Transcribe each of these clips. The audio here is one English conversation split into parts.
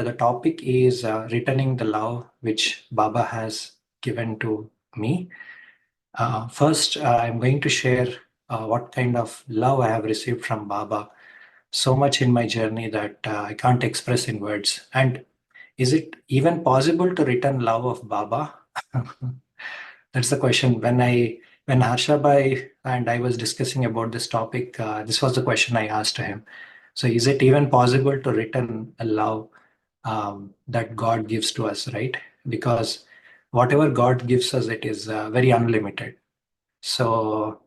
the topic is returning the love which Baba has given to me. First, I'm going to share what kind of love I have received from Baba. So much in my journey that I can't express in words. And is it even possible to return love of Baba? That's the question. When Harsha Bhai and I was discussing about this topic, this was the question I asked him. So, is it even possible to return a love that God gives to us, right? Because whatever God gives us, it is very unlimited. So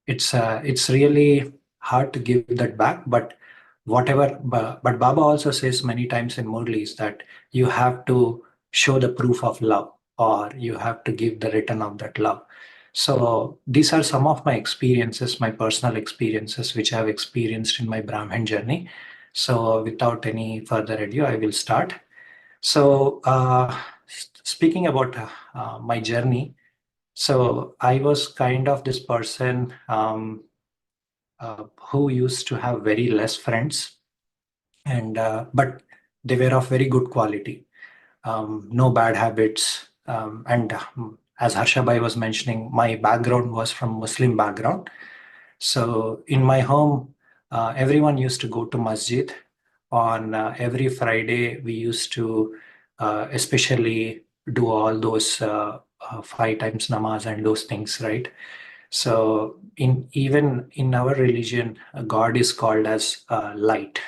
it's really hard to give that back. But but Baba also says many times in Murlis that you have to show the proof of love, or you have to give the return of that love. So these are some of my experiences, my personal experiences, which I have experienced in my Brahmin journey. So without any further ado, I will start. So, speaking about my journey, so I was kind of this person who used to have very less friends, and but they were of very good quality, no bad habits, and as Harsha Bhai was mentioning, my background was from Muslim background. So in my home, everyone used to go to masjid. On every Friday, we used to especially do all those five times namaz and those things, right? So in even in our religion, God is called as light,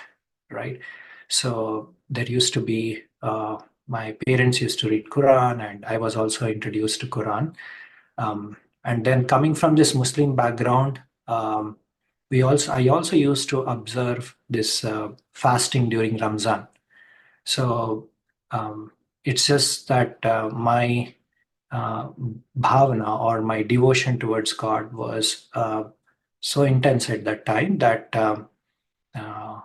right? So there used to be my parents used to read Quran, and I was also introduced to Quran. And then coming from this Muslim background, I also used to observe this fasting during Ramzan. So um, it's just that my bhavana, or my devotion towards God, was so intense at that time that uh,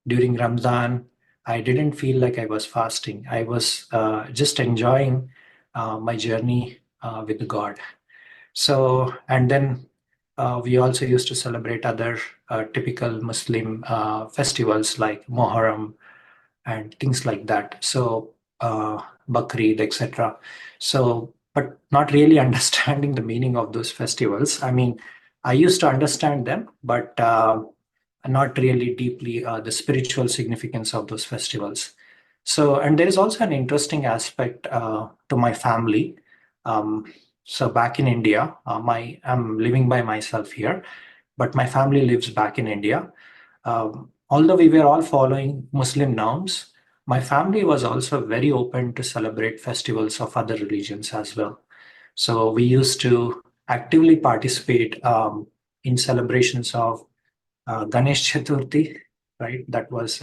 during Ramzan, I didn't feel like I was fasting. I was just enjoying my journey with God. So, and then we also used to celebrate other typical Muslim festivals like Muharram and things like that. So, Bakrid, etc. So, but not really understanding the meaning of those festivals. I mean, I used to understand them, but not really deeply the spiritual significance of those festivals. So, and there is also an interesting aspect to my family. So back in India, I'm living by myself here, but my family lives back in India. Although we were all following Muslim norms, my family was also very open to celebrate festivals of other religions as well. So we used to actively participate in celebrations of Ganesh Chaturthi, right? That was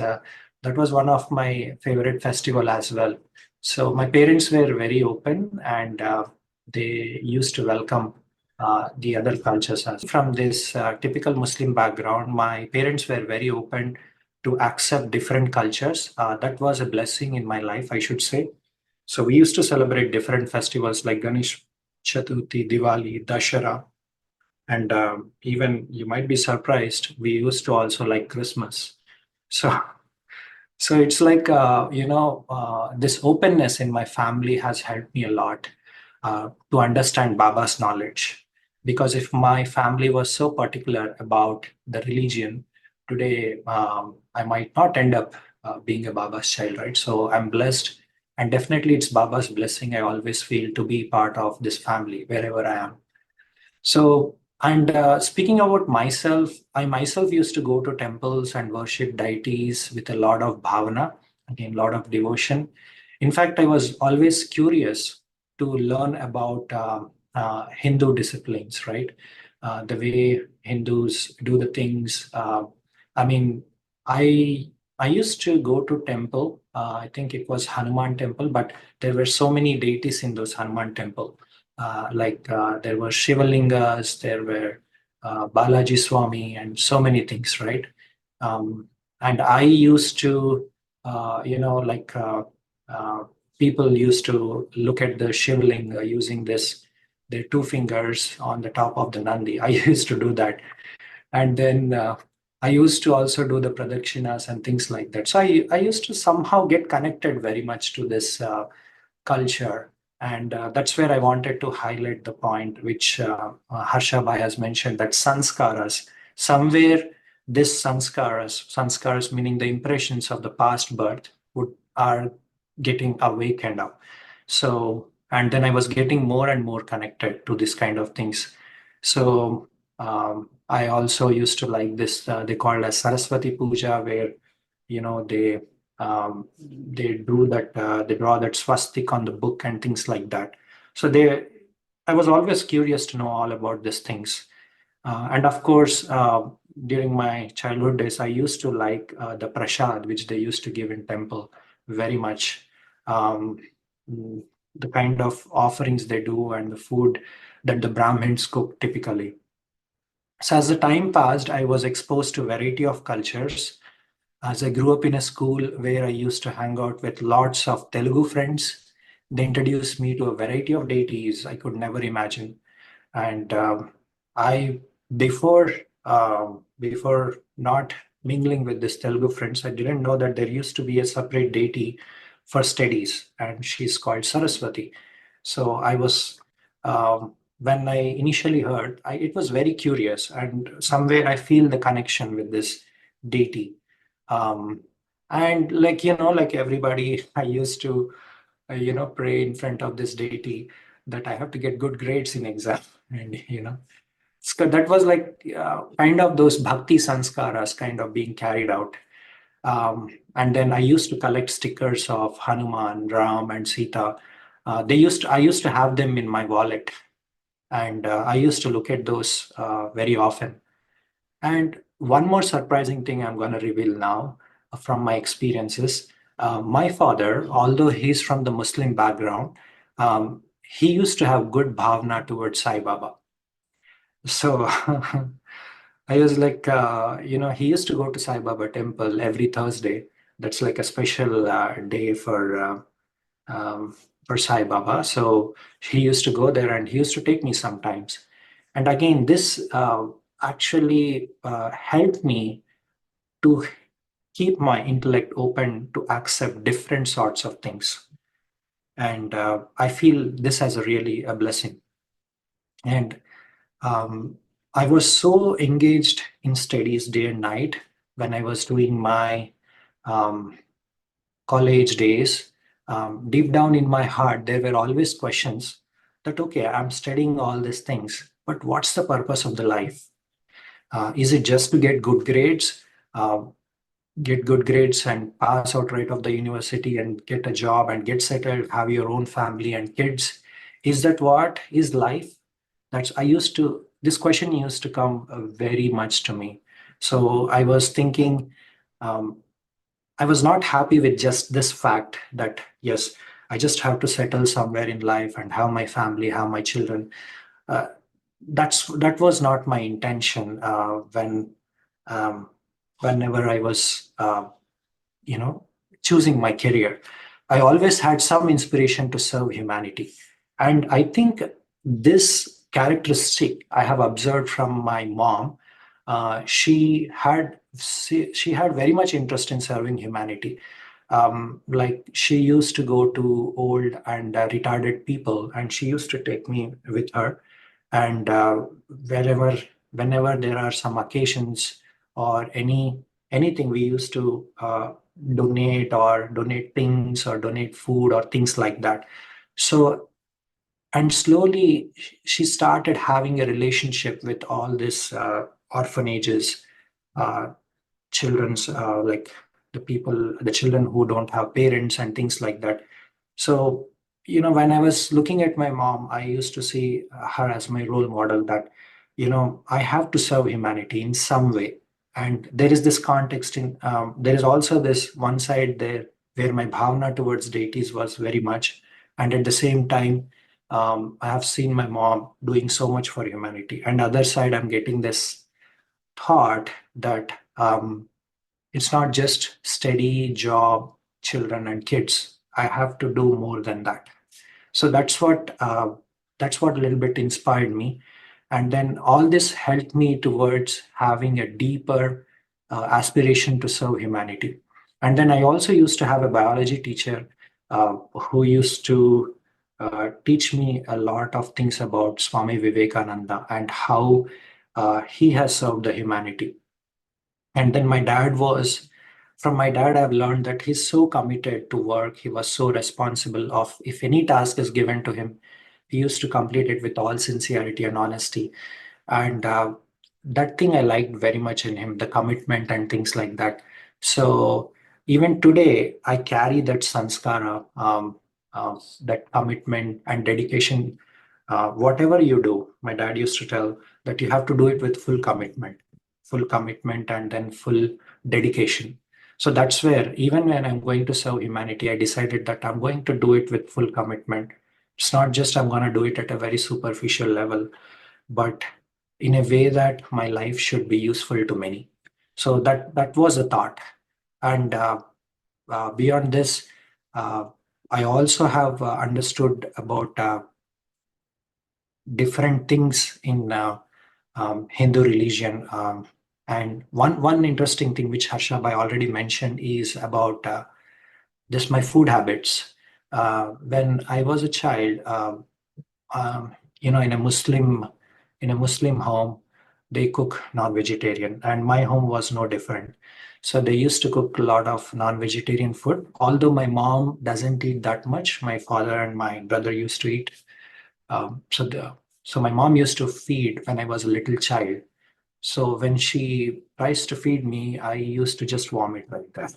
one of my favorite festival as well. So my parents were very open, and they used to welcome the other cultures as from this typical Muslim background. My parents were very open to accept different cultures. That was a blessing in my life, I should say. So we used to celebrate different festivals like Ganesh Chaturthi, Diwali, Dashara, and even you might be surprised, we used to also like Christmas. So, so it's like, this openness in my family has helped me a lot to understand Baba's knowledge. Because if my family was so particular about the religion, today I might not end up being a Baba's child, right? So I'm blessed. And definitely it's Baba's blessing, I always feel, to be part of this family wherever I am. So, and speaking about myself, I myself used to go to temples and worship deities with a lot of bhavana, again, a lot of devotion. In fact, I was always curious to learn about Hindu disciplines, right? The way Hindus do the things. I mean, I I used to go to temple. I think it was Hanuman temple, but there were so many deities in those Hanuman temple. There were Shivalingas, there were Balaji Swami, and so many things, right? And I used to, like people used to look at the Shivlinga using their two fingers on the top of the Nandi. I used to do that. And then I used to also do the pradakshinas and things like that. So I used to somehow get connected very much to this culture. And that's where I wanted to highlight the point which Harsha Bhai has mentioned, that sanskaras, somewhere this sanskaras meaning the impressions of the past birth, are getting awakened up. So, and then I was getting more and more connected to this kind of things. So I also used to like this, they call as Saraswati Puja, where, they do that, they draw that swastik on the book and things like that. So I was always curious to know all about these things. And of course, during my childhood days, I used to like the prasad, which they used to give in temple very much. Um, mm, the kind of offerings they do and the food that the Brahmins cook typically. So as the time passed, I was exposed to a variety of cultures. As I grew up in a school where I used to hang out with lots of Telugu friends, they introduced me to a variety of deities I could never imagine. And I, before before not mingling with this Telugu friends, I didn't know that there used to be a separate deity for studies, and she's called Saraswati. So I was, when I initially heard, it was very curious, and somewhere I feel the connection with this deity. Um, and like everybody, I used to, pray in front of this deity that I have to get good grades in exam, and so that was like kind of those bhakti sanskaras kind of being carried out. And then I used to collect stickers of Hanuman, Ram, and Sita. I used to have them in my wallet, and I used to look at those very often. And one more surprising thing I'm going to reveal now from my experiences. My father, although he's from the Muslim background, he used to have good bhavna towards Sai Baba. So I was like, he used to go to Sai Baba temple every Thursday. That's like a special day for Sai Baba. So he used to go there and he used to take me sometimes. And again, this actually helped me to keep my intellect open to accept different sorts of things. And I feel this as a really a blessing. And um, I was so engaged in studies day and night when I was doing my um, college days. Deep down in my heart, there were always questions that, okay, I'm studying all these things, but what's the purpose of the life? Is it just to get good grades? Uh, get good grades and pass out right of the university and get a job and get settled, have your own family and kids? Is that what is life? This question used to come very much to me. So I was thinking, um, I was not happy with just this fact that, yes, I just have to settle somewhere in life and have my family, have my children. Uh, that was not my intention um, whenever I was, you know, choosing my career. I always had some inspiration to serve humanity. And I think this characteristic I have observed from my mom. She had very much interest in serving humanity. Like she used to go to old and retarded people, and she used to take me with her. And wherever, whenever there are some occasions or anything, we used to donate things or donate food or things like that. So, and slowly she started having a relationship with all these orphanages, uh, children's like the children who don't have parents and things like that. So, when I was looking at my mom, I used to see her as my role model, that, I have to serve humanity in some way. And there is this context there is also this one side there where my bhavna towards deities was very much. And at the same time, I have seen my mom doing so much for humanity. And other side, I'm getting this thought that it's not just steady job, children, and kids. I have to do more than that. So that's what a little bit inspired me. And then all this helped me towards having a deeper aspiration to serve humanity. And then I also used to have a biology teacher who used to teach me a lot of things about Swami Vivekananda and how he has served the humanity. And then from my dad, I've learned that he's so committed to work. He was so responsible of if any task is given to him, he used to complete it with all sincerity and honesty. And that thing I liked very much in him, the commitment and things like that. So even today, I carry that sanskara, that commitment and dedication. Whatever you do, my dad used to tell that you have to do it with full commitment, and then full dedication. So that's where, even when I'm going to serve humanity, I decided that I'm going to do it with full commitment. It's not just I'm going to do it at a very superficial level, but in a way that my life should be useful to many. So that was a thought. And beyond this, uh, I also have understood about different things in Hindu religion. And one interesting thing which Harsha Bhai already mentioned is about just my food habits. When I was a child, in a Muslim home, they cook non-vegetarian, and my home was no different. So they used to cook a lot of non-vegetarian food. Although my mom doesn't eat that much, my father and my brother used to eat. Um, so the so my mom used to feed when I was a little child. So when she tries to feed me, I used to just vomit like that.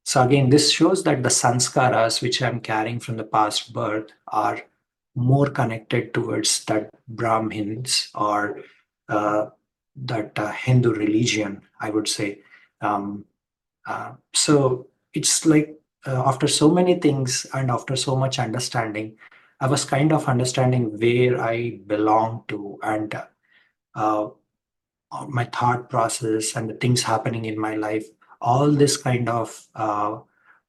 So again, this shows that the sanskaras which I'm carrying from the past birth are more connected towards that Brahmins or that Hindu religion, I would say. Um, so it's like after so many things and after so much understanding, I was kind of understanding where I belong to, and uh, my thought process and the things happening in my life. All this kind of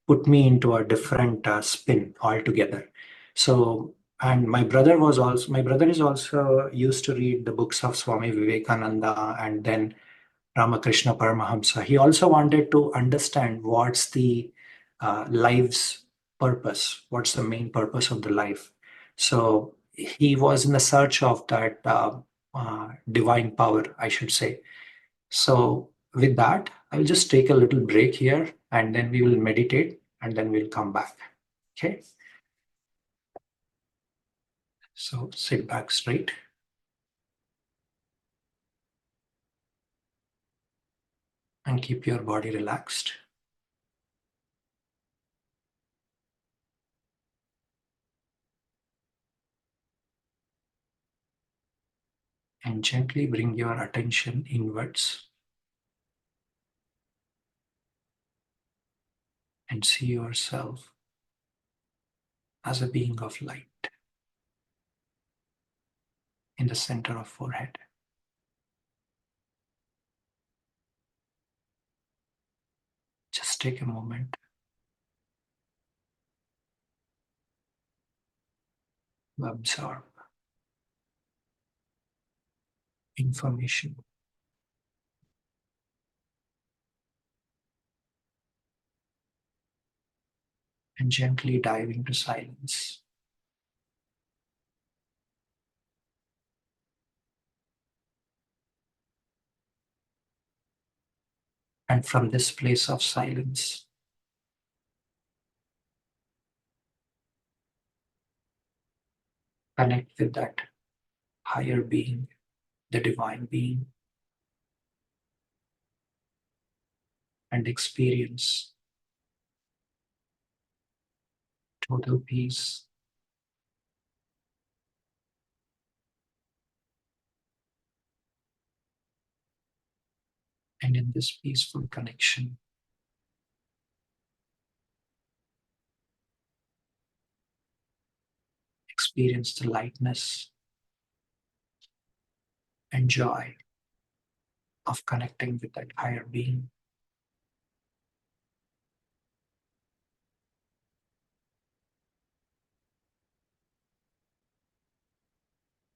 put me into a different spin altogether. So, and my brother is also used to read the books of Swami Vivekananda and then Ramakrishna Paramahamsa. He also wanted to understand what's the life's purpose, what's the main purpose of the life. So he was in the search of that divine power, I should say. So with that, I'll just take a little break here and then we will meditate and then we'll come back. Okay. So sit back straight and keep your body relaxed. And gently bring your attention inwards and see yourself as a being of light in the center of forehead. Just take a moment to absorb information and gently dive into silence. And from this place of silence, connect with that higher being, the divine being, and experience total peace. And in this peaceful connection, experience the lightness and joy of connecting with that higher being.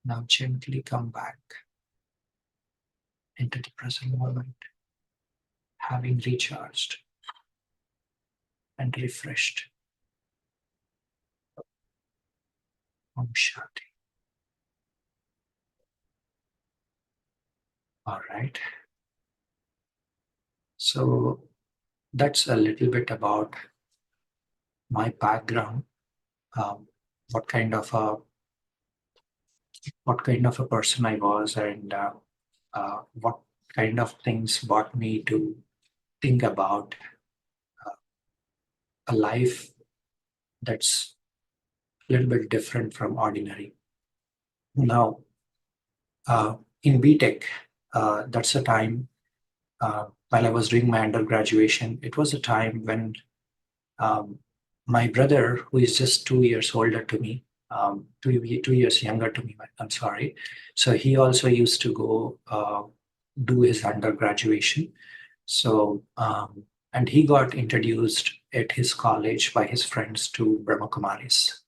Now gently come back into the present moment. having recharged and refreshed. Om Shanti. All right. So that's a little bit about my background. Um, what kind of a person I was, and what kind of things brought me to think about a life that's a little bit different from ordinary. Now, in BTech, that's a time while I was doing my undergraduation. It was a time when um, my brother, who is just 2 years older to me, 2 years younger to me, I'm sorry. So he also used to go do his undergraduation. So, and he got introduced at his college by his friends to Brahma Kumaris.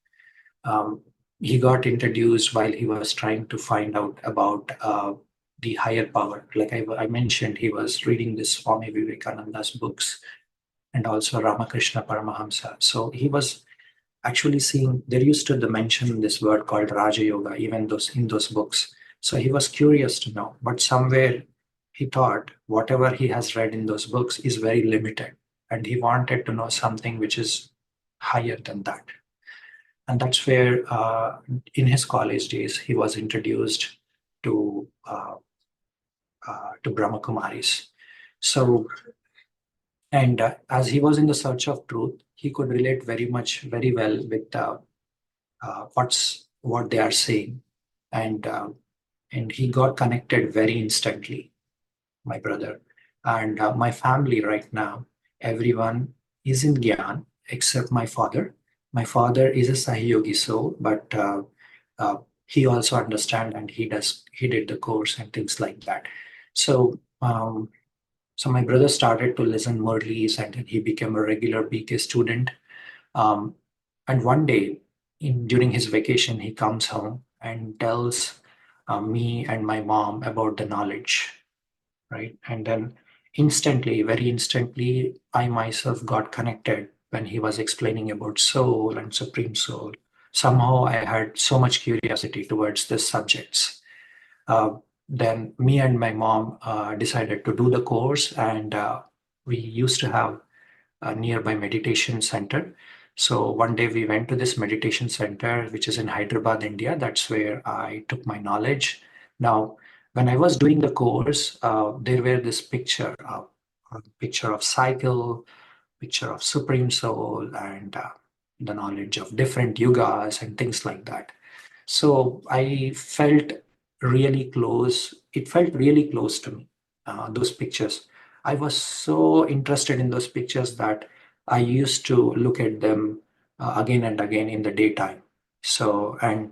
Um, he got introduced while he was trying to find out about the higher power. Like I mentioned, he was reading this Swami Vivekananda's books and also Ramakrishna Paramahamsa. So he was actually seeing, there used to mention this word called Raja Yoga, even those in those books. So he was curious to know, but somewhere he thought whatever he has read in those books is very limited, and he wanted to know something which is higher than that. And that's where, in his college days, he was introduced to Brahma Kumaris. So, and as he was in the search of truth, he could relate very well with what they are saying, and he got connected very instantly. My brother and my family right now, everyone is in Gyan except my father. My father is a Sahiyogi soul, but uh, he also understands, and he did the course and things like that. So so my brother started to listen Murlis, and then he became a regular BK student. Um, and one day, during his vacation, he comes home and tells me and my mom about the knowledge, right? And then instantly, very instantly, I myself got connected when he was explaining about soul and supreme soul. Somehow I had so much curiosity towards these subjects. Then me and my mom decided to do the course, and we used to have a nearby meditation center. So one day we went to this meditation center, which is in Hyderabad, India. That's where I took my knowledge. Now, when I was doing the course, there were this picture of cycle, picture of Supreme Soul, and the knowledge of different yugas and things like that. So I felt really close. It felt really close to me, those pictures. I was so interested in those pictures that I used to look at them again and again in the daytime. So, and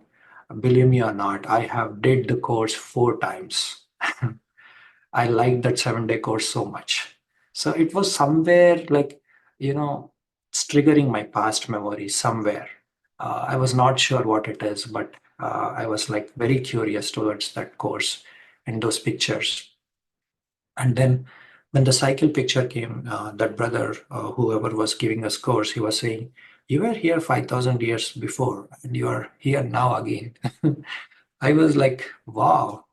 believe me or not, I have did the course 4 times. I liked that 7 day course so much. So it was somewhere like, it's triggering my past memories somewhere. I was not sure what it is, but I was like very curious towards that course and those pictures. And then when the cycle picture came, that brother, whoever was giving us course, he was saying, "You were here 5,000 years before, and you are here now again." I was like, wow,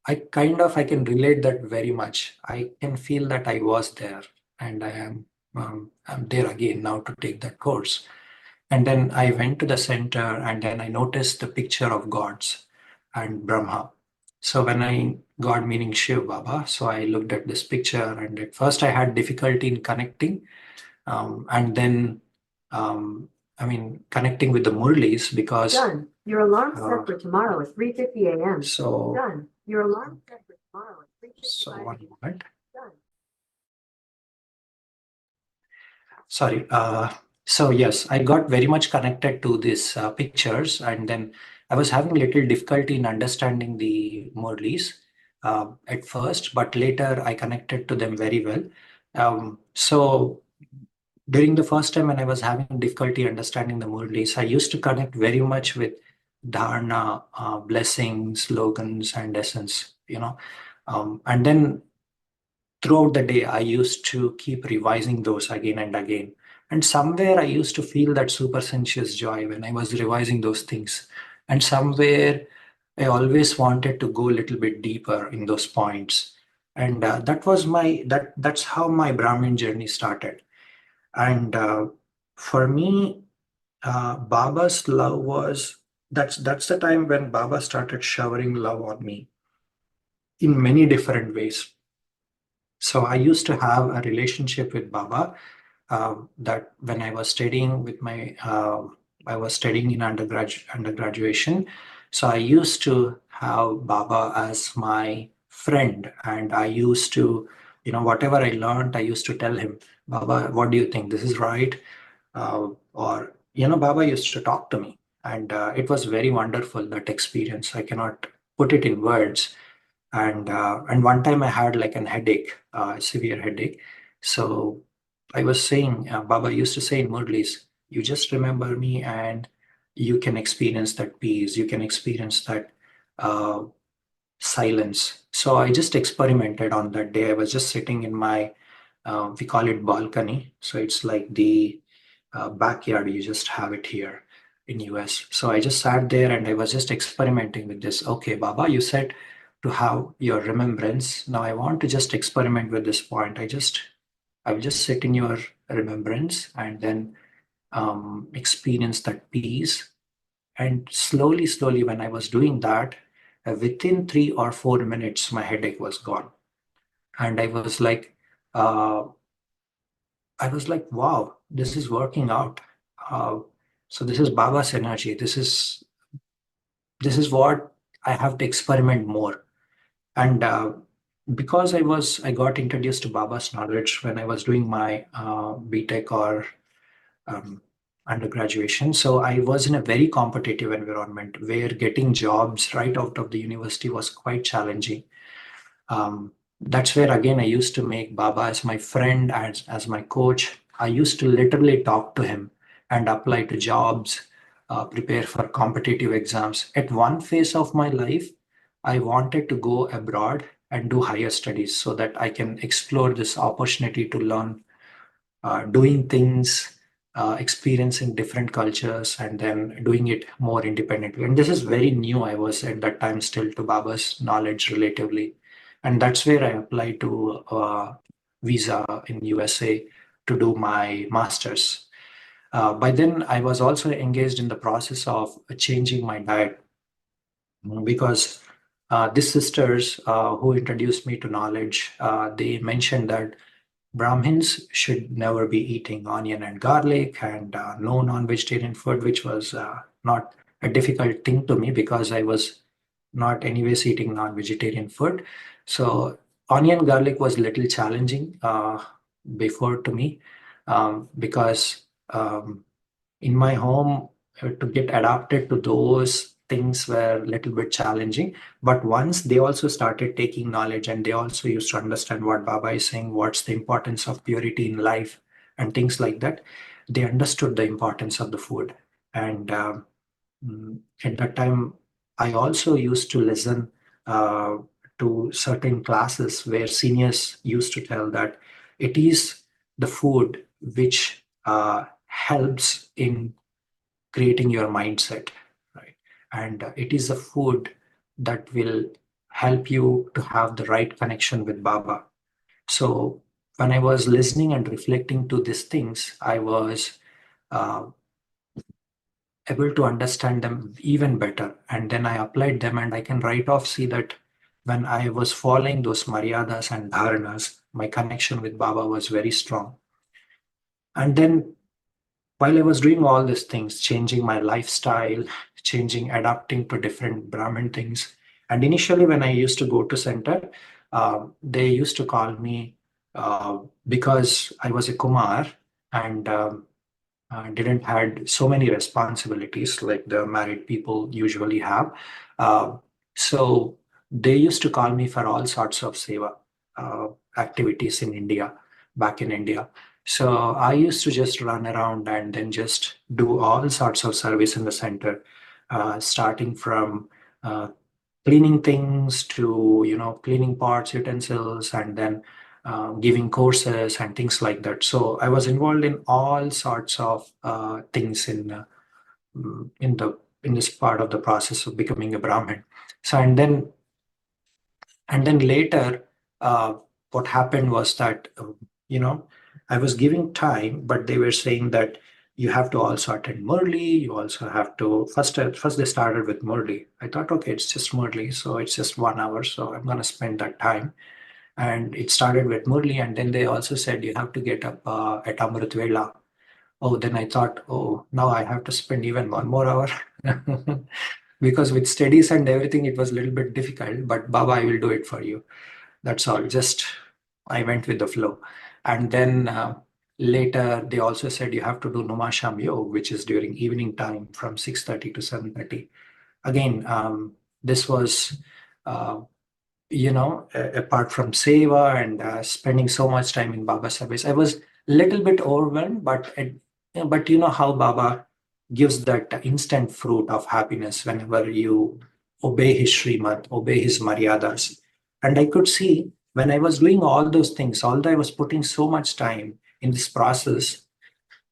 I can relate that very much. I can feel that I was there, and I'm there again now to take that course. And then I went to the center, and then I noticed the picture of gods and Brahma. So when I God meaning Shiv Baba, so I looked at this picture, and at first I had difficulty in connecting, and then connecting with the Murlis because Done. Your alarm set for tomorrow is 3:50 a.m. So Done. Your alarm set for tomorrow is 3:55 so one a.m. moment. Done. Sorry. So yes, I got very much connected to these pictures, and then I was having little difficulty in understanding the Murlis at first, but later I connected to them very well. So during the first time when I was having difficulty understanding the Murlis, I used to connect very much with dharna, blessings, slogans, and essence. And then throughout the day, I used to keep revising those again and again. And somewhere I used to feel that super sensuous joy when I was revising those things. And somewhere I always wanted to go a little bit deeper in those points. And that's how my Brahmin journey started. And for me, Baba's love was that's the time when Baba started showering love on me in many different ways. So I used to have a relationship with Baba that when I was studying I was studying in undergraduation. So I used to have Baba as my friend, and I used to, whatever I learned, I used to tell him, Baba, what do you think? This is right? Or, Baba used to talk to me, and it was very wonderful, that experience. I cannot put it in words. And one time I had like an headache, severe headache. So I was saying, Baba used to say in Murlis, you just remember me and you can experience that peace, you can experience that uh, silence. So I just experimented on that day. I was just sitting in my, we call it balcony. So it's like the backyard. You just have it here in US. So I just sat there and I was just experimenting with this. Okay, Baba, you said to have your remembrance. Now I want to just experiment with this point. I will just sit in your remembrance and then experience that peace. And slowly, slowly, when I was doing that, within 3 or 4 minutes, my headache was gone. And uh, I was like, wow, this is working out. Uh, so this is Baba's energy. This is what I have to experiment more. And because I got introduced to Baba's knowledge when I was doing my BTech or um, undergraduation. So I was in a very competitive environment where getting jobs right out of the university was quite challenging. That's where again I used to make Baba as my friend, as my coach. I used to literally talk to him and apply to jobs, prepare for competitive exams. At one phase of my life, I wanted to go abroad and do higher studies so that I can explore this opportunity to learn doing things, experiencing different cultures, and then doing it more independently. And this is very new. I was at that time still to Baba's knowledge relatively. And that's where I applied to visa in USA to do my master's. By then, I was also engaged in the process of changing my diet because these sisters who introduced me to knowledge, they mentioned that Brahmins should never be eating onion and garlic and no non-vegetarian food, which was not a difficult thing to me because I was not anyways eating non-vegetarian food. So onion garlic was little challenging before to me because in my home to get adapted to those things were a little bit challenging. But once they also started taking knowledge and they also used to understand what Baba is saying, what's the importance of purity in life and things like that, they understood the importance of the food. And at that time, I also used to listen uh, to certain classes where seniors used to tell that it is the food which helps in creating your mindset, right? And it is the food that will help you to have the right connection with Baba. So when I was listening and reflecting to these things, I was uh, able to understand them even better. And then I applied them, and I can right off see that when I was following those maryadas and dharanas, my connection with Baba was very strong. And then while I was doing all these things, changing my lifestyle, changing, adapting to different Brahmin things, and initially when I used to go to center, they used to call me because I was a Kumar and didn't had so many responsibilities like the married people usually have. Uh, so they used to call me for all sorts of seva uh, activities in India, back in India. So I used to just run around and then just do all sorts of service in the center, starting from cleaning things to cleaning pots, utensils, and then giving courses and things like that. So I was involved in all sorts of things in this part of the process of becoming a Brahmin. So and then later, what happened was that you know I was giving time, but they were saying that you have to also attend Murli. You also have to first they started with Murli. I thought, okay, it's just Murli, so it's just 1 hour, so I'm gonna spend that time. And it started with Murli, and then they also said you have to get up at Amrit Vela. Oh, then I thought, oh, now I have to spend even 1 more hour. Because with studies and everything, it was a little bit difficult, but Baba, I will do it for you. That's all. Just I went with the flow. And then later, they also said you have to do Numasham Yog, which is during evening time from 6:30 to 7:30. Again, this was uh, apart from seva and spending so much time in Baba service, I was a little bit overwhelmed, but you know how Baba gives that instant fruit of happiness whenever you obey his Srimad, obey his Maryadas. And I could see when I was doing all those things, although I was putting so much time in this process,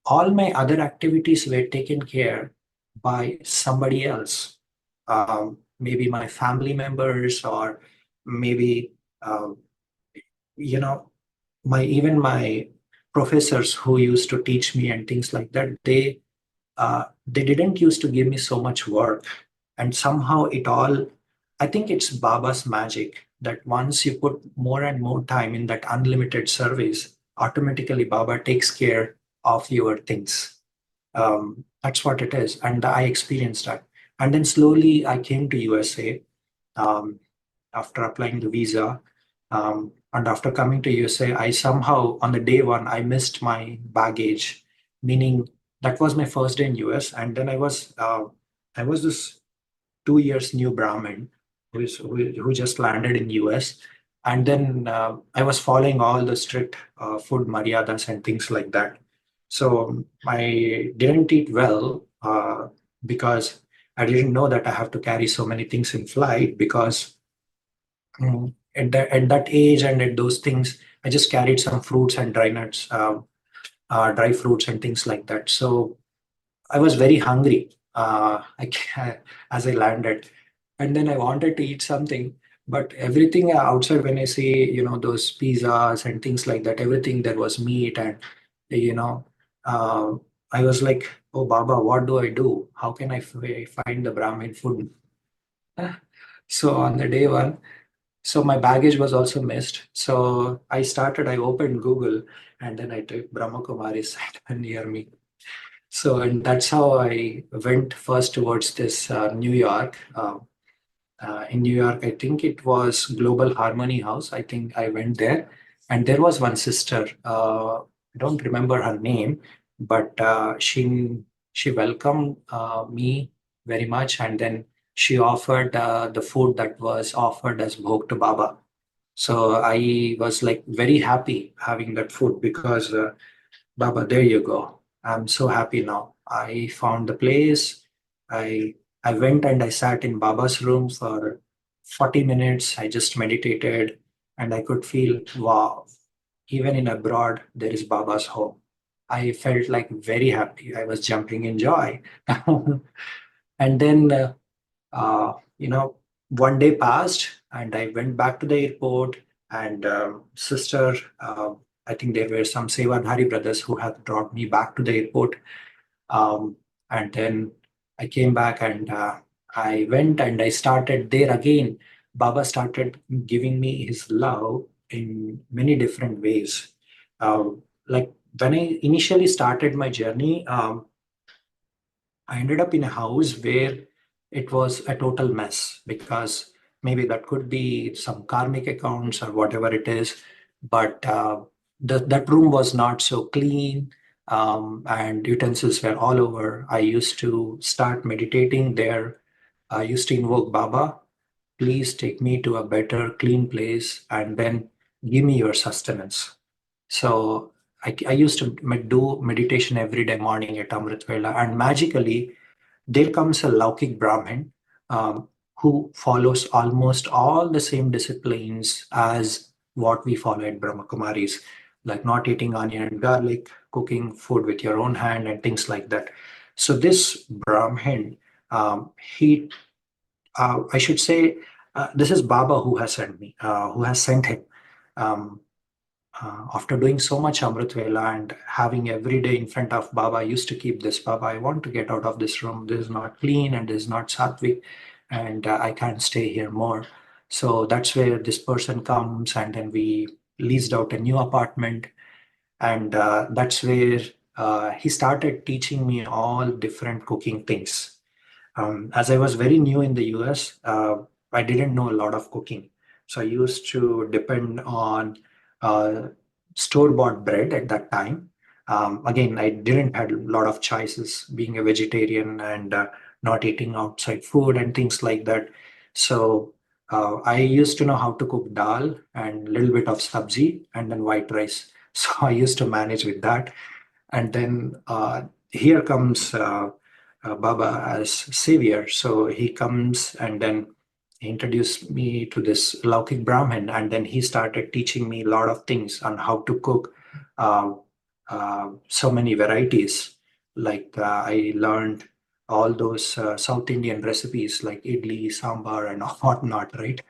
all my other activities were taken care by somebody else. Maybe my family members, or maybe um, you know my professors who used to teach me and things like that. They didn't used to give me so much work, and somehow it all, I think it's Baba's magic that once you put more and more time in that unlimited service, automatically Baba takes care of your things. That's what it is, and I experienced that. And then slowly I came to USA um, after applying the visa. And after coming to USA, I somehow, on the day one, I missed my baggage, meaning that was my first day in US. And then I was this 2 years new Brahmin who just landed in US. And then I was following all the strict food maryadas and things like that. So I didn't eat well because I didn't know that I have to carry so many things in flight because at that age and at those things, I just carried some fruits and dry nuts, dry fruits and things like that. So I was very hungry as I landed, and then I wanted to eat something. But everything outside, when I see, those pizzas and things like that, everything there was meat, and you know, uh, I was like, "Oh, Baba, what do I do? How can I find the Brahmin food?" So on the day one, so my baggage was also missed. So I opened Google, and then I typed Brahma Kumaris near me. So, and that's how I went first towards this New York. In New York, I think it was Global Harmony House. I think I went there, and there was one sister. I don't remember her name, but she welcomed me very much, and then she offered the food that was offered as bhog to Baba. So I was like very happy having that food because Baba, there you go. I'm so happy now. I found the place. I I went and I sat in Baba's room for 40 minutes. I just meditated and I could feel, wow, even in abroad, there is Baba's home. I felt like very happy. I was jumping in joy. And then one day passed and I went back to the airport and sister, I think there were some Sevadhari brothers who had brought me back to the airport. And then I came back and I went and I started there again. Baba started giving me his love in many different ways. Like when I initially started my journey, I ended up in a house where it was a total mess because maybe that could be some karmic accounts or whatever it is. But that room was not so clean, and utensils were all over. I used to start meditating there. I used to invoke Baba, please take me to a better, clean place and then give me your sustenance. So I used to do meditation every day morning at Amrit Vela, and magically there comes a Laukik Brahmin who follows almost all the same disciplines as. what we follow at Brahma Kumaris, like not eating onion and garlic, cooking food with your own hand, and things like that. So this Brahmin, he, I should say, this is Baba who has sent me, who has sent him. Um, after doing so much Amrit Vela and having every day in front of Baba, I used to keep this, Baba, I want to get out of this room. This is not clean and this is not sattvic, and I can't stay here more. So that's where this person comes, and then we leased out a new apartment. And that's where he started teaching me all different cooking things. As I was very new in the US, I didn't know a lot of cooking. So I used to depend on uh, store-bought bread at that time. Again, I didn't had a lot of choices being a vegetarian and not eating outside food and things like that. So I used to know how to cook dal and a little bit of sabzi and then white rice. So I used to manage with that. And then here comes Baba as savior. So he comes and then he introduced me to this Laukik Brahmin, and then he started teaching me a lot of things on how to cook uh, so many varieties. Like I learned all those South Indian recipes like idli, sambar, and whatnot, right?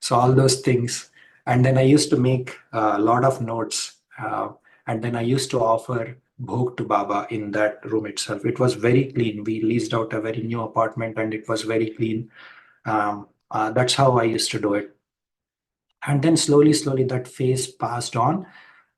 So all those things. And then I used to make a lot of notes. And then I used to offer bhog to Baba in that room itself. It was very clean. We leased out a very new apartment and it was very clean. That's how I used to do it. And then slowly, that phase passed on.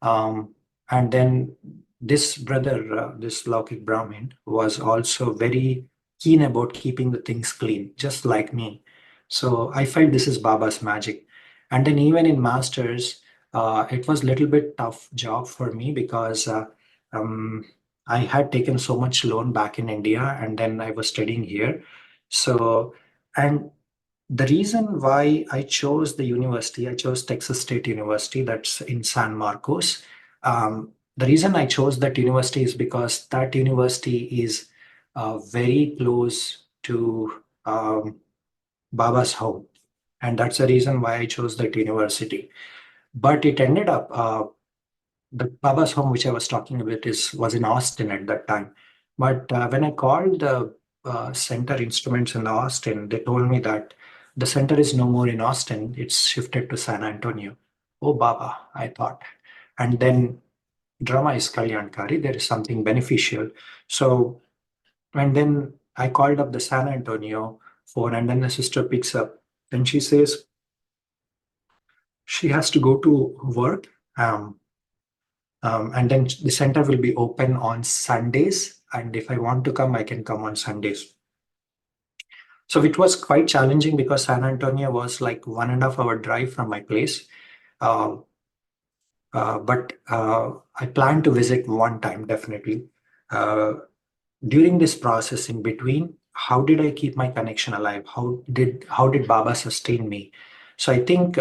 Um, and then this brother, this Laukik Brahmin, was also very keen about keeping the things clean, just like me. So I felt this is Baba's magic. And then even in masters, it was a little bit tough job for me because um, I had taken so much loan back in India, and then I was studying here. So, and the reason why I chose the university, I chose Texas State University, that's in San Marcos. The reason I chose that university is because that university is very close to Baba's home. And that's the reason why I chose that university. But it ended up, the Baba's home, which I was talking about, was in Austin at that time. But when I called the center instruments in Austin, they told me that the center is no more in Austin. It's shifted to San Antonio. Oh, Baba, I thought. And then drama is Kalyankari. There is something beneficial. So, and then I called up the San Antonio phone, and then the sister picks up and she says she has to go to work. Um, and then the center will be open on Sundays. And if I want to come, I can come on Sundays. So it was quite challenging because San Antonio was like 1.5 hour drive from my place. Uh, but I plan to visit one time, definitely. Uh, During this process in between, how did I keep my connection alive? How did Baba sustain me? So I think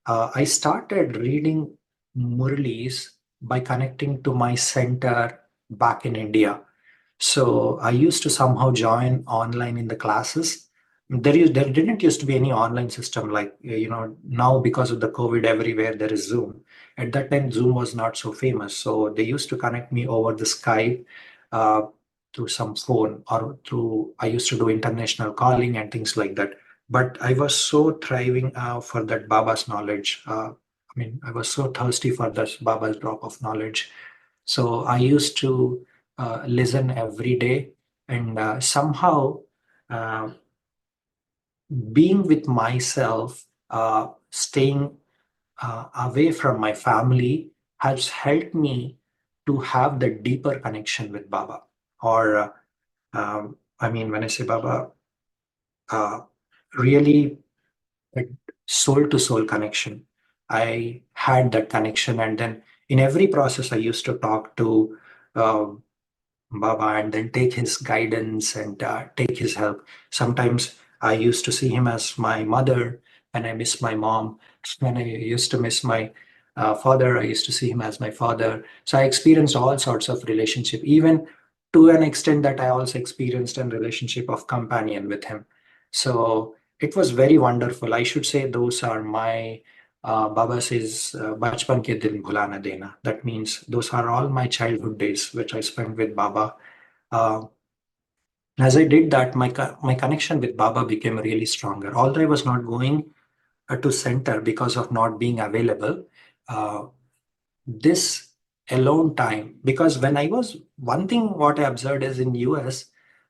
I started reading Murlis by connecting to my center back in India. So I used to somehow join online in the classes. There didn't used to be any online system like now because of the COVID everywhere there is Zoom. At that time Zoom was not so famous, so they used to connect me over the Skype uh, through some phone or through I used to do international calling and things like that. But I was so thriving for that Baba's knowledge. I was so thirsty for this Baba's drop of knowledge. So I used to listen every day, and somehow uh, being with myself, staying away from my family has helped me to have the deeper connection with Baba. Or, when I say Baba, uh, really soul to soul connection. I had that connection, and then in every process, I used to talk to uh, Baba and then take his guidance and take his help. Sometimes I used to see him as my mother, and I miss my mom. When I used to miss my father, I used to see him as my father. So I experienced all sorts of relationship, even to an extent that I also experienced a relationship of companion with him. So it was very wonderful. I should say those are my Baba says, Bachpan ke din bhula na dena. That means those are all my childhood days which I spent with Baba. Uh, as I did that, my connection with Baba became really stronger. Although I was not going to center because of not being available, uh, this alone time, because when I was, one thing what I observed is in US,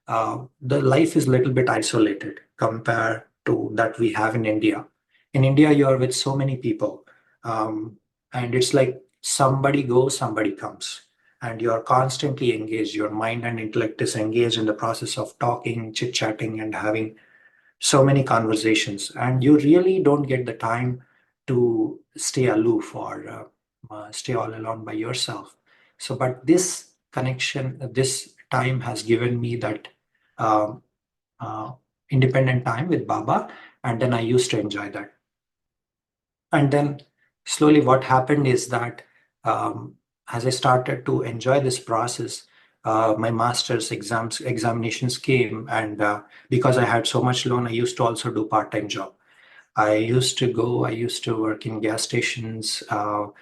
the life is a little bit isolated compared to that we have in India. In India, you are with so many people, um, and it's like somebody goes, somebody comes, and you are constantly engaged. Your mind and intellect is engaged in the process of talking, chit chatting, and having so many conversations, and you really don't get the time to stay aloof or stay all alone by yourself. So, but this connection, this time has given me that um, uh, independent time with Baba, and then I used to enjoy that. And then slowly, what happened is that as I started to enjoy this process, my master's examinations came, and because I had so much loan, I used to also do part-time job. I used to work in gas stations, um,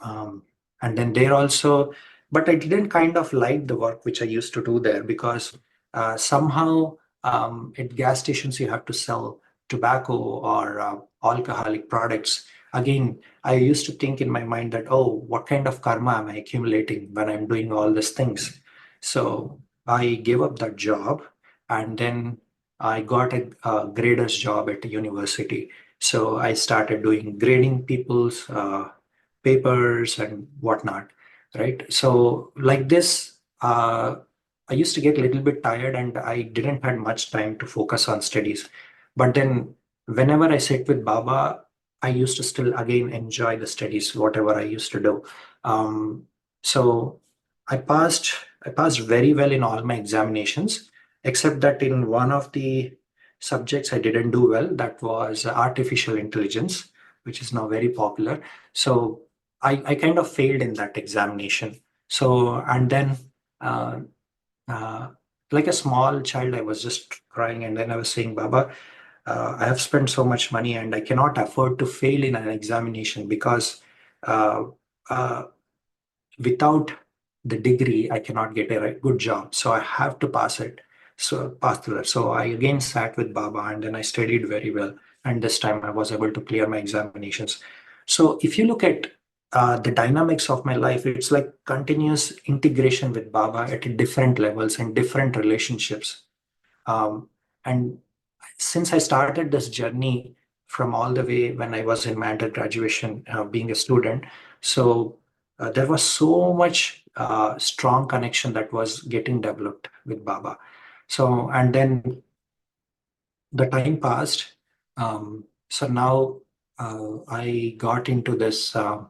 um, and then there also, but I didn't kind of like the work which I used to do there because somehow at gas stations you have to sell tobacco or alcoholic products. Again, I used to think in my mind that, oh, what kind of karma am I accumulating when I'm doing all these things? So I gave up that job, and then I got a grader's job at a university. So I started doing grading people's papers and whatnot, right? So like this, I used to get a little bit tired and I didn't had much time to focus on studies. But then whenever I sit with Baba, I used to still again enjoy the studies, whatever I used to do. Um, so I passed, I passed very well in all my examinations, except that in one of the subjects I didn't do well. That was artificial intelligence, which is now very popular. So I kind of failed in that examination. So, and then, uh, uh, like a small child, I was just crying, and then I was saying, Baba, I have spent so much money and I cannot afford to fail in an examination because uh, uh, without the degree, I cannot get a good job. So I have to pass it. So pass through that. So I again sat with Baba and then I studied very well. And this time I was able to clear my examinations. So if you look at the dynamics of my life, it's like continuous integration with Baba at different levels and different relationships. Um, and since I started this journey from all the way when I was in my undergraduation, being a student, so there was so much strong connection that was getting developed with Baba. So, and then the time passed. So now I got into this, I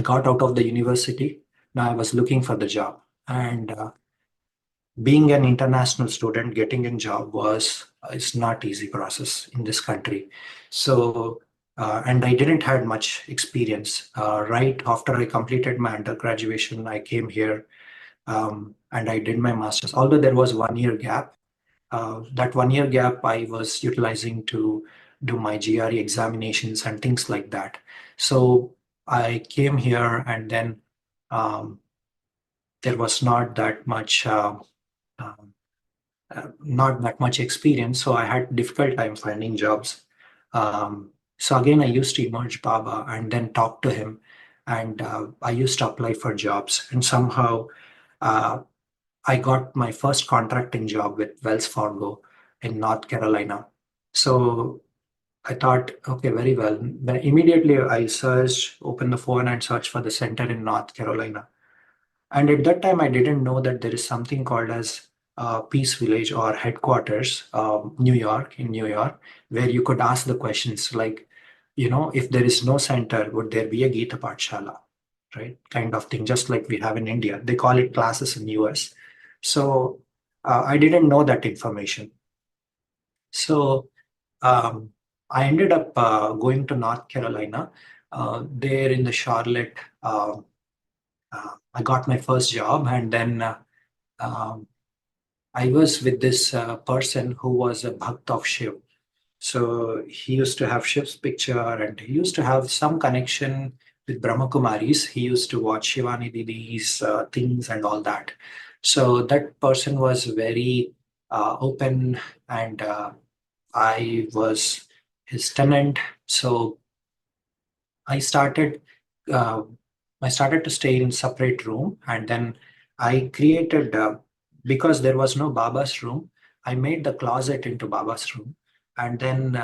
got out of the university. Now I was looking for the job. And being an international student, getting a job was it's not easy process in this country. So and I didn't had much experience. Right after I completed my undergraduation, I came here and I did my master's. Although there was 1 year gap, that 1 year gap I was utilizing to do my GRE examinations and things like that. So I came here and then um, there was not that much. Um, not that much experience, so I had difficult time finding jobs. So again, I used to emerge Baba and then talk to him, and I used to apply for jobs. And somehow, uh, I got my first contracting job with Wells Fargo in North Carolina. So I thought, okay, very well. Then immediately I searched, opened the phone and searched for the center in North Carolina. And at that time, I didn't know that there is something called as Peace Village or headquarters, New York, in New York, where you could ask the questions like, if there is no center, would there be a Gita Pathshala, right? Kind of thing, just like we have in India. They call it classes in US. So I didn't know that information. So um, I ended up going to North Carolina. There in the Charlotte, I got my first job, and then um, I was with this person who was a Bhakt of Shiv. So he used to have Shiv's picture, and he used to have some connection with Brahma Kumaris. He used to watch Shivani Didi's things and all that. So that person was very open, and I was his tenant. So I started uh, I started to stay in separate room, and then I created because there was no Baba's room. I made the closet into Baba's room, and then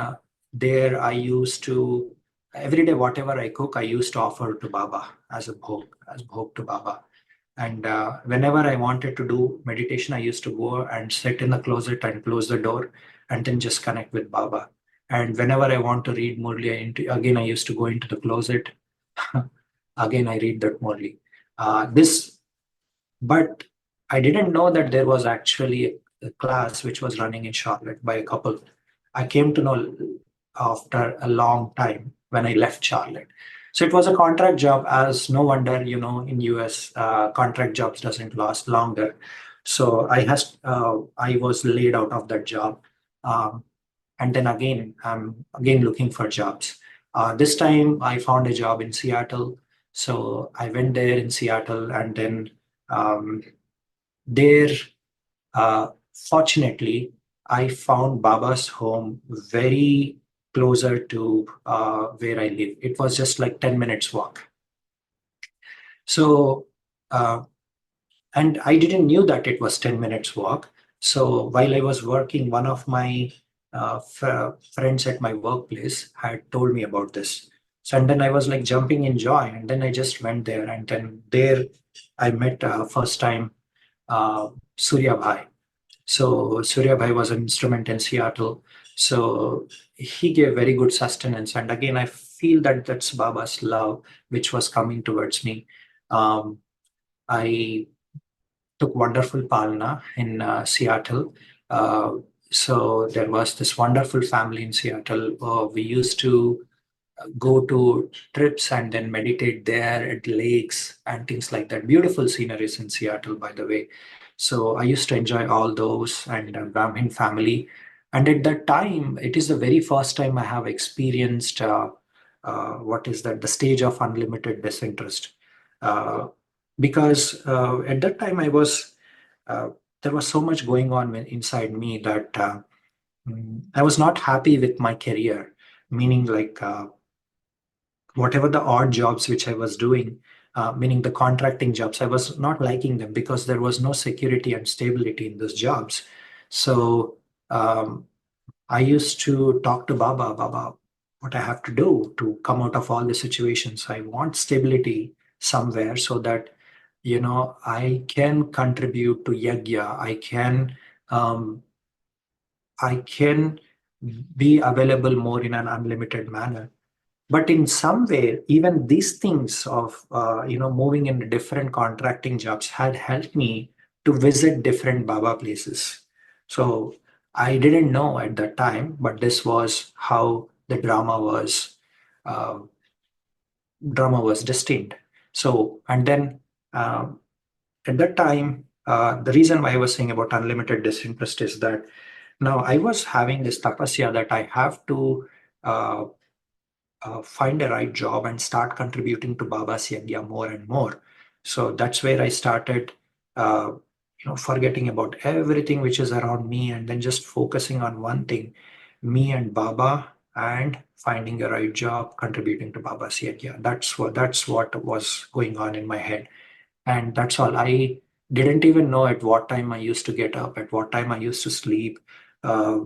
there I used to every day whatever I cook I used to offer to Baba as bhog to Baba. And whenever I wanted to do meditation, I used to go and sit in the closet and close the door, and then just connect with Baba. And whenever I want to read Murli, again I used to go into the closet. Again, I read that Murli. This, but I didn't know that there was actually a class which was running in Charlotte by a couple. I came to know after a long time when I left Charlotte. So it was a contract job, as no wonder, in US, contract jobs doesn't last longer. So I was laid out of that job. Um, and then again, I'm again looking for jobs. This time I found a job in Seattle. So I went there in Seattle, and then um, there, uh, fortunately, I found Baba's home very closer to where I live. It was just like 10 minutes walk. So, uh, and I didn't knew that it was 10 minutes walk. So while I was working, one of my friends at my workplace had told me about this. So, and then I was like jumping in joy, and then I just went there, and then there I met first time uh, Surya Bhai. So Surya Bhai was an instrument in Seattle. So he gave very good sustenance. And again, I feel that that's Baba's love, which was coming towards me. I took wonderful Palna in Seattle. Uh, so there was this wonderful family in Seattle. We used to go to trips and then meditate there at lakes and things like that. Beautiful sceneries in Seattle, by the way. So I used to enjoy all those, and Brahmin family. And at that time, it is the very first time I have experienced what is that, the stage of unlimited disinterest. Uh, because at that time uh, there was so much going on inside me that I was not happy with my career, meaning like whatever the odd jobs which I was doing, meaning the contracting jobs, I was not liking them because there was no security and stability in those jobs. So um, I used to talk to Baba, what I have to do to come out of all the situations. I want stability somewhere so that, I can contribute to yajna. Um, I can be available more in an unlimited manner. But in some way, even these things of moving in different contracting jobs had helped me to visit different Baba places. So I didn't know at that time, but this was how the uh, drama was destined. So, and then at that time, the reason why I was saying about unlimited disinterest is that now I was having this tapasya that I have to uh, find a right job and start contributing to Baba's Yagya more and more. So that's where I started, uh, forgetting about everything which is around me, and then just focusing on one thing, me and Baba, and finding a right job, contributing to Baba's Yagya. That's what was going on in my head, and that's all. I didn't even know at what time I used to get up, at what time I used to sleep. Uh,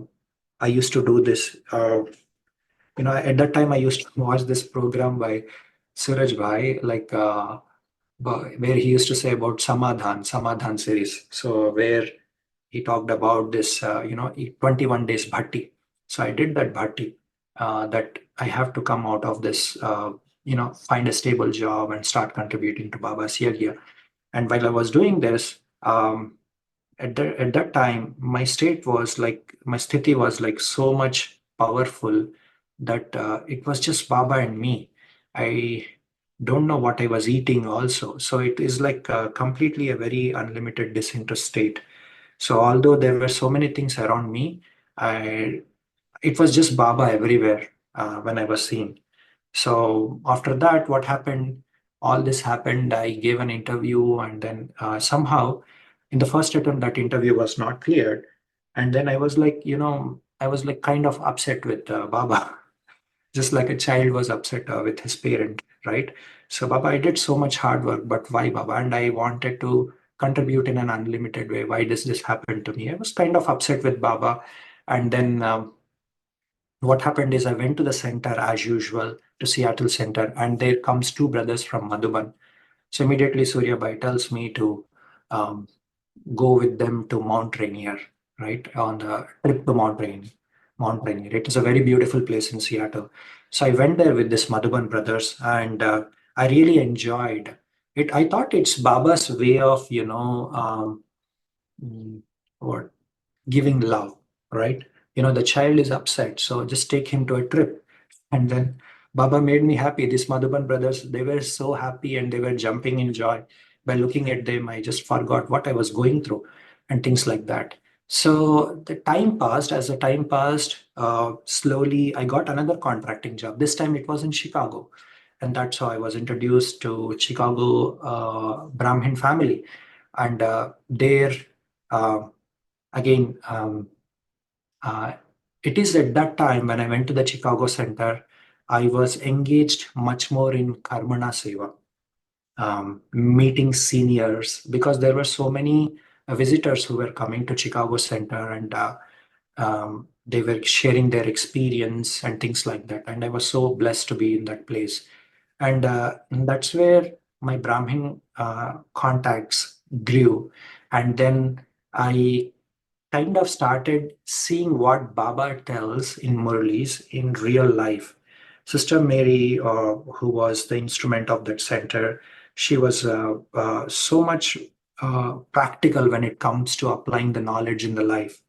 I used to do this. At that time I used to watch this program by Suraj Bhai, like where he used to say about Samadhan series. So where he talked about this, 21 days bhatti. So I did that bhatti, that I have to come out of this, find a stable job and start contributing to Baba's Yagya. And while I was doing this, at that time, my sthiti was like so much powerful that it was just Baba and me. I don't know what I was eating also. So it is like completely a very unlimited disinterest state. So although there were so many things around me, I it was just Baba everywhere when I was seen. So after that, what happened? All this happened. I gave an interview, and then somehow, in the first attempt, that interview was not cleared. And then I was like, I was like kind of upset with Baba, just like a child was upset with his parent, right? So, Baba, I did so much hard work, but why, Baba? And I wanted to contribute in an unlimited way. Why does this happen to me? I was kind of upset with Baba. And then what happened is I went to the center as usual, to Seattle Center, and there comes two brothers from Madhuban. So immediately Surya Bhai tells me to um, go with them to Mount Rainier, right? On the trip to Mount Rainier. It is a very beautiful place in Seattle. So I went there with this Madhuban brothers, and I really enjoyed it. I thought it's Baba's way of, mm, what giving love, right? The child is upset, so just take him to a trip. And then Baba made me happy. These Madhuban brothers, they were so happy and they were jumping in joy. By looking at them, I just forgot what I was going through and things like that. So the time passed. As the time passed, slowly I got another contracting job. This time it was in Chicago. And that's how I was introduced to Chicago Brahmin family. And there, uh, again, uh, it is at that time when I went to the Chicago Center, I was engaged much more in Karmana Seva, meeting seniors, because there were so many visitors who were coming to Chicago Center, and they were sharing their experience and things like that. And I was so blessed to be in that place. And that's where my Brahmin contacts grew. And then I kind of started seeing what Baba tells in Murlis in real life. Sister Mary, who was the instrument of that center, she was so much practical when it comes to applying the knowledge in the life.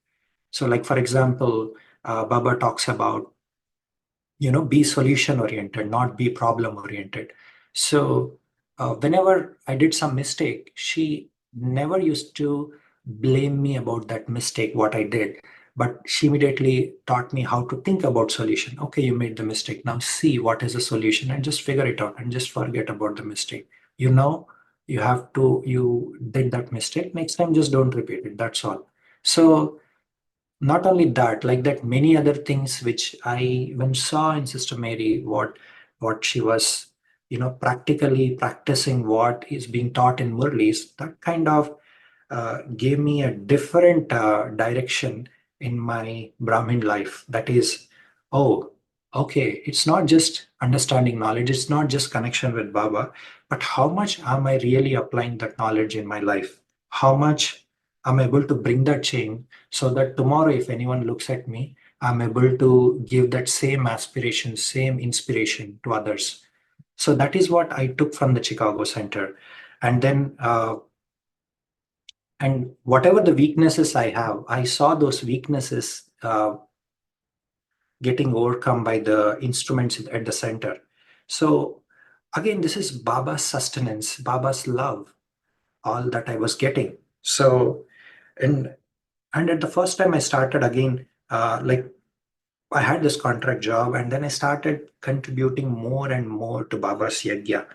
So, like for example, Baba talks about be solution oriented, not be problem oriented. So whenever I did some mistake, she never used to blame me about that mistake what I did, but she immediately taught me how to think about solution. Okay, you made the mistake, now see what is the solution and just figure it out and just forget about the mistake. You did that mistake, next time just don't repeat it, that's all. So not only that, like that, many other things which I even saw in Sister Mary, what she was, practically practicing what is being taught in Murlis, that kind of gave me a different direction in my Brahmin life. That is, oh, okay, it's not just understanding knowledge, it's not just connection with Baba, but how much am I really applying that knowledge in my life? How much I'm able to bring that change so that tomorrow, if anyone looks at me, I'm able to give that same aspiration, same inspiration to others. So that is what I took from the Chicago Center. And then and whatever the weaknesses I have, I saw those weaknesses getting overcome by the instruments at the center. So again, this is Baba's sustenance, Baba's love, all that I was getting. So and and at the first time I started again, like I had this contract job, and then I started contributing more and more to Baba's Yagya.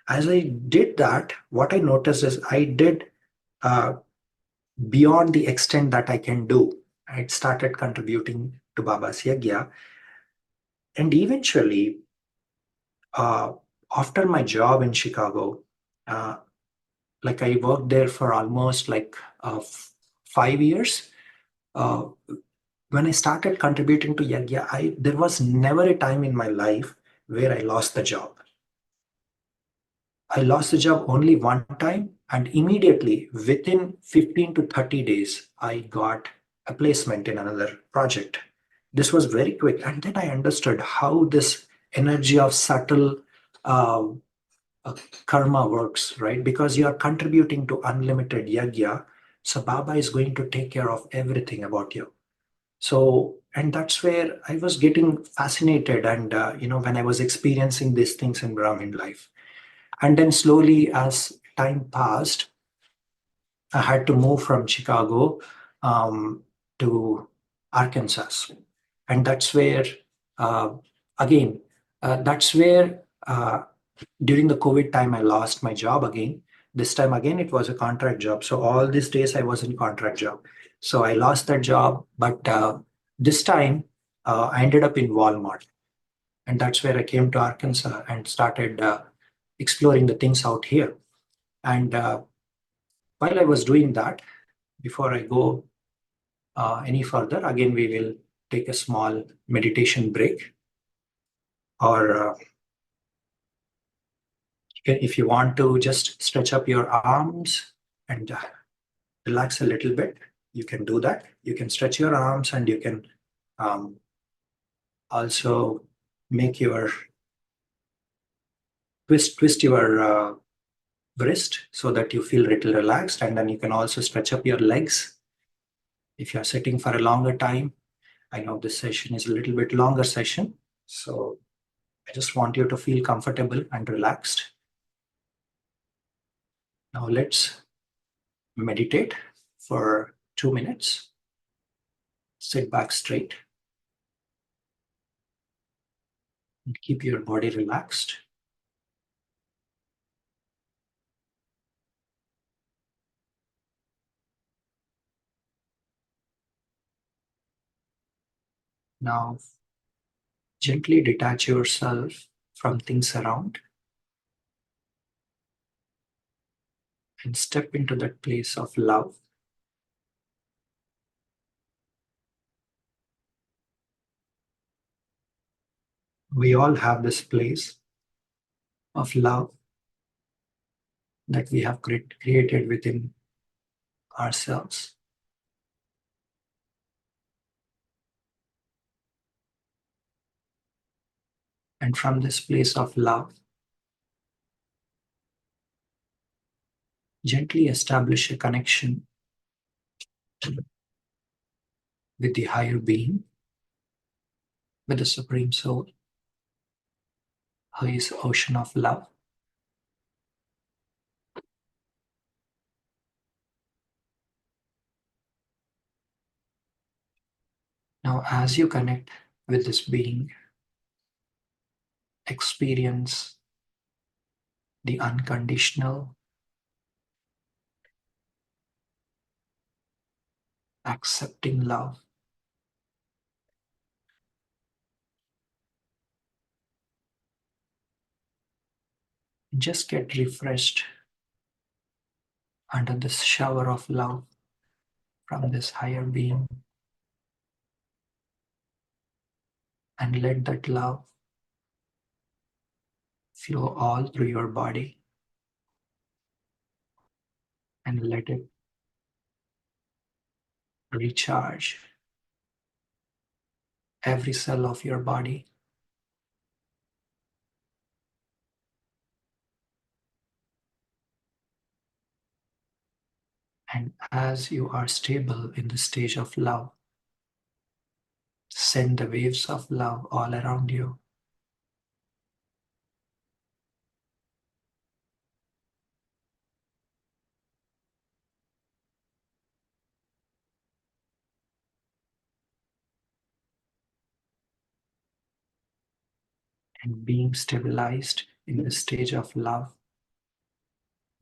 As I did that, what I noticed is I did uh, beyond the extent that I can do. I started contributing to Baba's Yagya. And eventually, uh, after my job in Chicago, uh, like I worked there for almost like 5 years. Uh, when I started contributing to Yagya, there was never a time in my life where I lost the job. I lost the job only one time, and immediately within 15 to 30 days, I got a placement in another project. This was very quick, and then I understood how this energy of subtle uh, uh, karma works, right? Because you are contributing to unlimited yagya, so Baba is going to take care of everything about you. So, and that's where I was getting fascinated, and when I was experiencing these things in Brahmin life. And then slowly, as time passed, I had to move from Chicago to Arkansas. And that's where, again, that's where during the COVID time, I lost my job again. This time again, it was a contract job. So all these days I was in contract job. So I lost that job, but this time I ended up in Walmart. And that's where I came to Arkansas and started exploring the things out here. And while I was doing that, before I go any further, again, we will take a small meditation break. Or if you want to just stretch up your arms and relax a little bit, you can do that. You can stretch your arms and you can also make your twist your wrist so that you feel a little relaxed. And then you can also stretch up your legs if you're sitting for a longer time. I know this session is a little bit longer session, so I just want you to feel comfortable and relaxed. Now let's meditate for 2 minutes. Sit back straight and keep your body relaxed. Now, gently detach yourself from things around and step into that place of love. We all have this place of love that we have created within ourselves. And from this place of love, gently establish a connection with the higher being, with the Supreme Soul, who is ocean of love. Now, as you connect with this being, experience the unconditional, accepting love. Just get refreshed under this shower of love from this higher being, and let that love flow all through your body, and let it recharge every cell of your body. And as you are stable in the stage of love, send the waves of love all around you. And being stabilized in the stage of love,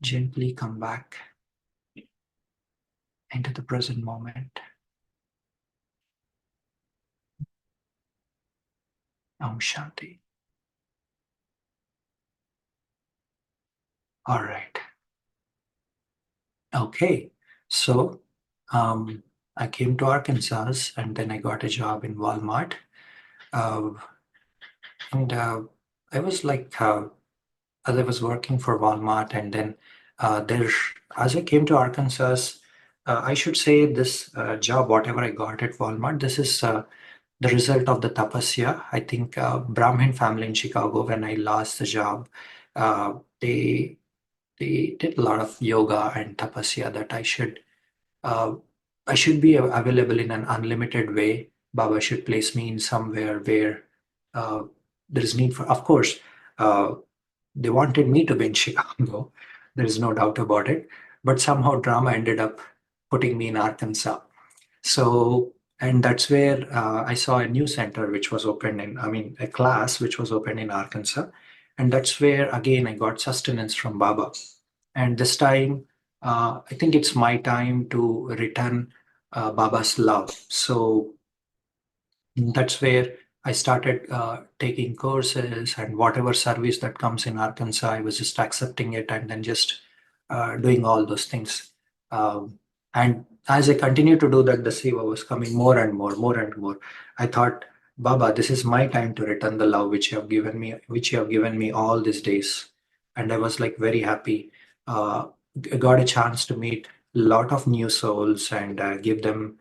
gently come back into the present moment. Om Shanti. All right. Okay. So I came to Arkansas and then I got a job in Walmart. And I was like, as I was working for Walmart, and then as I came to Arkansas, I should say this job, whatever I got at Walmart, this is the result of the tapasya. I think Brahmin family in Chicago, when I lost the job, uh, they they did a lot of yoga and tapasya that uh, I should be available in an unlimited way. Baba should place me in somewhere where uh, there is need for, of course, uh, they wanted me to be in Chicago. There is no doubt about it. But somehow drama ended up putting me in Arkansas. So And that's where I saw a new center which was opened a class which was opened in Arkansas. And that's where again I got sustenance from Baba. And this time, I think it's my time to return Baba's love. So that's where I started taking courses, and whatever service that comes in Arkansas, I was just accepting it and then just doing all those things. And as I continued to do that, the seva was coming more and more, more and more. I thought, Baba, this is my time to return the love which you have given me, which you have given me all these days. And I was like very happy. I got a chance to meet a lot of new souls and give them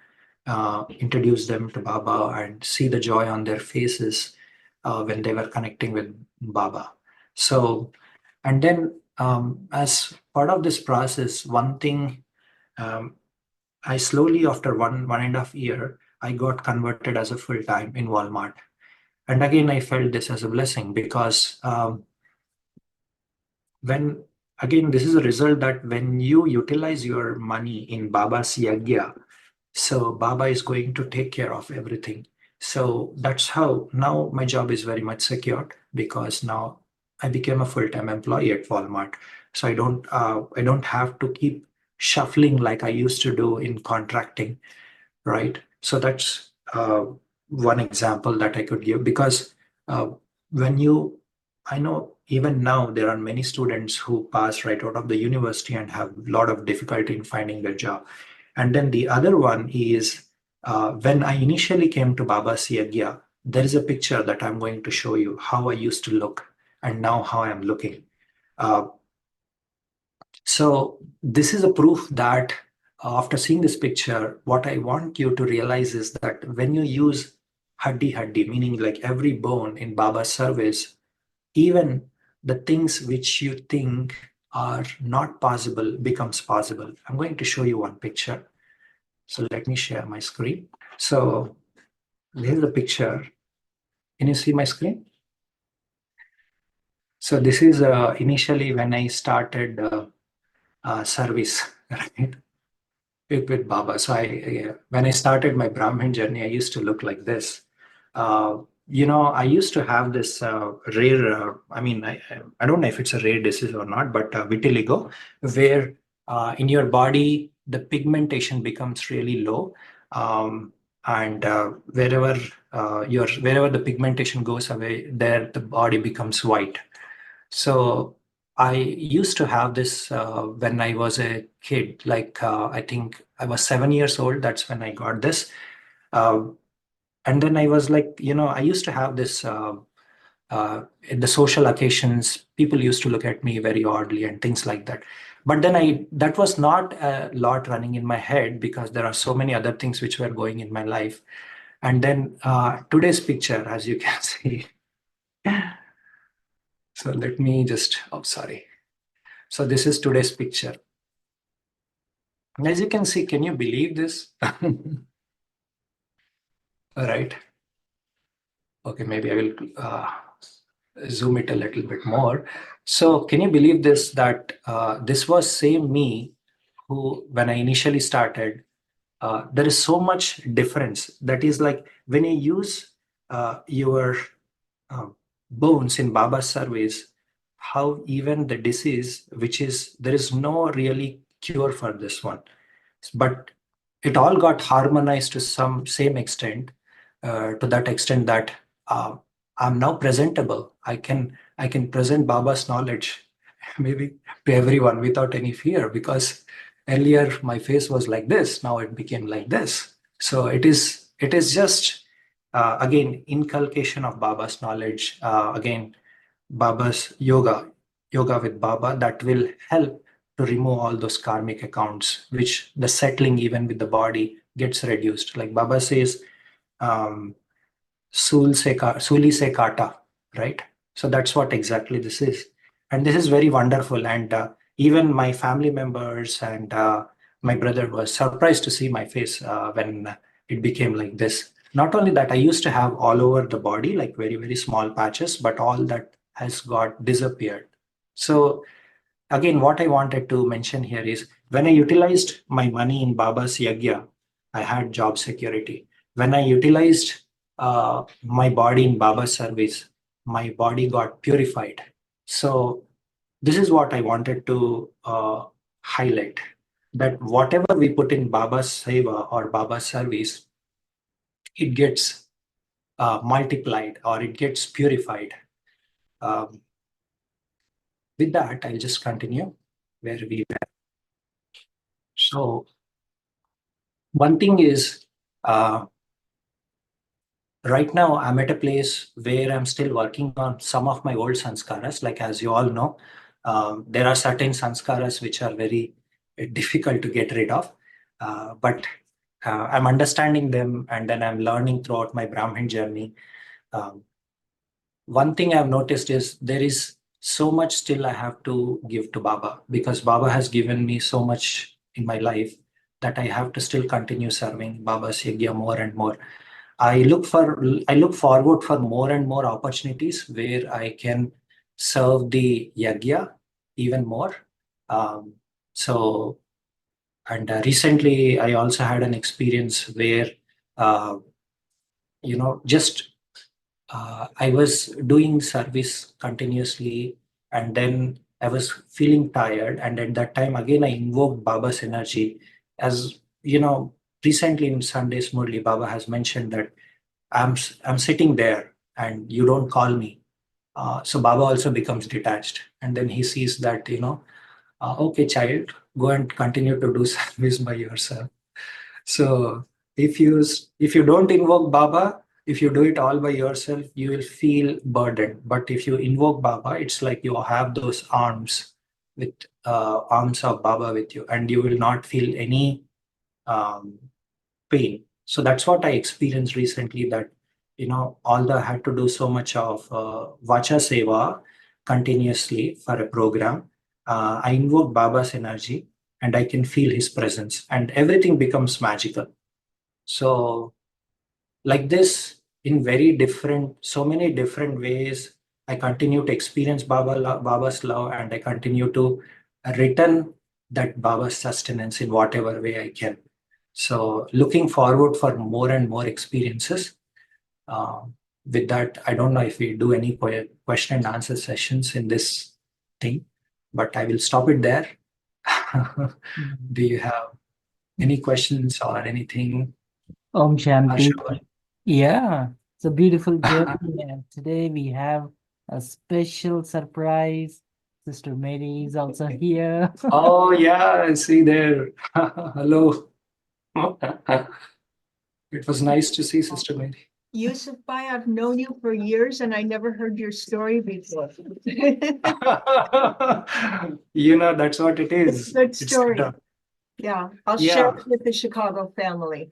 introduce them to Baba and see the joy on their faces when they were connecting with Baba. So, and then as part of this process, one thing um, I slowly, after 1.5 year, I got converted as a full time in Walmart. And again, I felt this as a blessing because when again, this is a result that when you utilize your money in Baba's yagya, so Baba is going to take care of everything. So that's how now my job is very much secured because now I became a full-time employee at Walmart. So I don't have to keep shuffling like I used to do in contracting, right? So that's one example that I could give because uh, when you, I know even now there are many students who pass right out of the university and have a lot of difficulty in finding a job. And then the other one is when I initially came to Baba Siyagya, there is a picture that I'm going to show you how I used to look and now how I'm looking. Uh, so this is a proof that after seeing this picture, what I want you to realize is that when you use haddi, meaning like every bone in Baba's service, even the things which you think are not possible becomes possible. I'm going to show you one picture. So let me share my screen. So here's the picture. Can you see my screen? So this is initially when I started service, right? With Baba. So when I started my Brahmin journey, I used to look like this. I used to have this rare, I don't know if it's a rare disease or not, but vitiligo, where in your body, the pigmentation becomes really low. And wherever the pigmentation goes away, there the body becomes white. So I used to have this when I was a kid, like I think I was 7 years old. That's when I got this. Uh, and then I was like, I used to have this in the social occasions, people used to look at me very oddly and things like that. But then that was not a lot running in my head because there are so many other things which were going in my life. And then today's picture, as you can see. So let me just, oh, sorry. So this is today's picture. As you can see, can you believe this? All right. Okay, maybe I will zoom it a little bit more. So can you believe this, that this was same me who, when I initially started, there is so much difference. That is like when you use your uh, bones in Baba's service, how even the disease, which is, there is no really cure for this one, but it all got harmonized to some same extent, to that extent that uh, I'm now presentable. I can present Baba's knowledge maybe to everyone without any fear, because earlier my face was like this, now it became like this. So it is just again inculcation of Baba's knowledge, again Baba's yoga with Baba, that will help to remove all those karmic accounts, which the settling even with the body gets reduced. Like Baba says, um, Suli se kata, right? So that's what exactly this is. And this is very wonderful. And even my family members and my brother was surprised to see my face when it became like this. Not only that, I used to have all over the body, like very, very small patches, but all that has got disappeared. So again, what I wanted to mention here is when I utilized my money in Baba's Yagya, I had job security. when I utilized my body in Baba's service, my body got purified. So this is what I wanted to highlight, that whatever we put in Baba's seva or Baba's service, it gets multiplied or it gets purified. Um, with that, I'll just continue where we were. So one thing is, right now I'm at a place where I'm still working on some of my old sanskaras. Like as you all know, there are certain sanskaras which are very difficult to get rid of, but I'm understanding them and then I'm learning throughout my Brahmin journey. Um, One thing I've noticed is there is so much still I have to give to Baba, because Baba has given me so much in my life that I have to still continue serving Baba's yagya more and more. I look forward for more and more opportunities where I can serve the yagya even more. Um, so and recently I also had an experience where uh, just I was doing service continuously, and then I was feeling tired. And at that time, again, I invoked Baba's energy. As you know, recently in Sunday's Murli, Baba has mentioned that I'm sitting there and you don't call me. So Baba also becomes detached, and then he sees that, okay, child, go and continue to do service by yourself. So if you don't invoke Baba, if you do it all by yourself, you will feel burdened. But if you invoke Baba, it's like you have those arms with arms of Baba with you, and you will not feel any um, pain. So that's what I experienced recently. That although I had to do so much of Vacha Seva continuously for a program, I invoke Baba's energy and I can feel his presence, and everything becomes magical. So, like this, in so many different ways, I continue to experience Baba's love, and I continue to return that Baba's sustenance in whatever way I can. So, looking forward for more and more experiences. Uh, with that, I don't know if we do any question and answer sessions in this thing, but I will stop it there. Do you have any questions or anything, Om Shanti. Harsha? Yeah, it's a beautiful journey. And today we have a special surprise. Sister Mary is also here. Oh, yeah, I see there. Hello. It was nice to see Sister Mary. Yusuf, I've known you for years and I never heard your story before. That's what it is. It's a good It's story. the- Yeah, I'll share it with the Chicago family.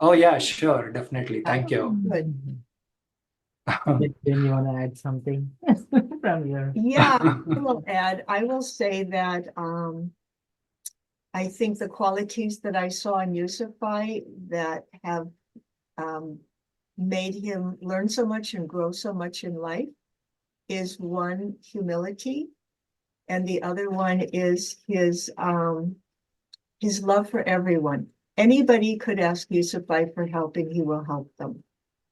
Oh, yeah, sure, definitely. Thank you. Good. Then you want to add something from your? Yeah, I will say that I think the qualities that I saw in Yusuf that have made him learn so much and grow so much in life is one, humility, and the other one is his love for everyone. Anybody could ask Yusuf for help and he will help them.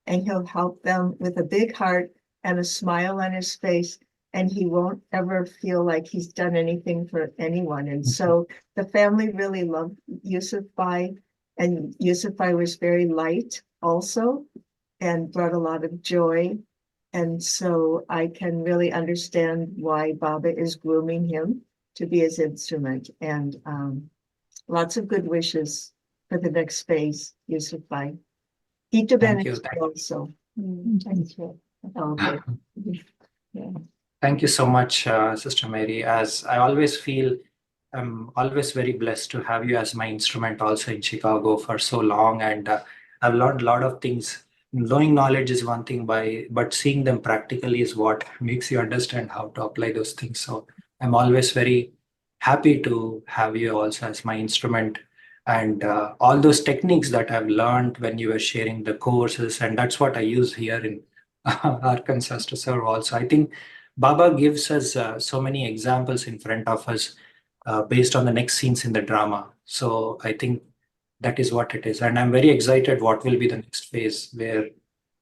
And he'll help them with a big heart and a smile on his face. And he won't ever feel like he's done anything for anyone. And so the family really loved Yusuf and Yusuf was very light also and brought a lot of joy. And so I can really understand why Baba is grooming him to be his instrument. And lots of good wishes for the next phase, Yusuf. Ito Thank you. Benedict also. Thank you. Okay. Yeah. Thank you so much, Sister Mary. As I always feel, I'm always very blessed to have you as my instrument also in Chicago for so long. And I've learned a lot of things. Knowing knowledge is one thing, but seeing them practically is what makes you understand how to apply those things. So I'm always very happy to have you also as my instrument. And all those techniques that I've learned when you were sharing the courses, and that's what I use here in Arkansas to serve also. I think Baba gives us so many examples in front of us based on the next scenes in the drama. So I think that is what it is. And I'm very excited what will be the next phase where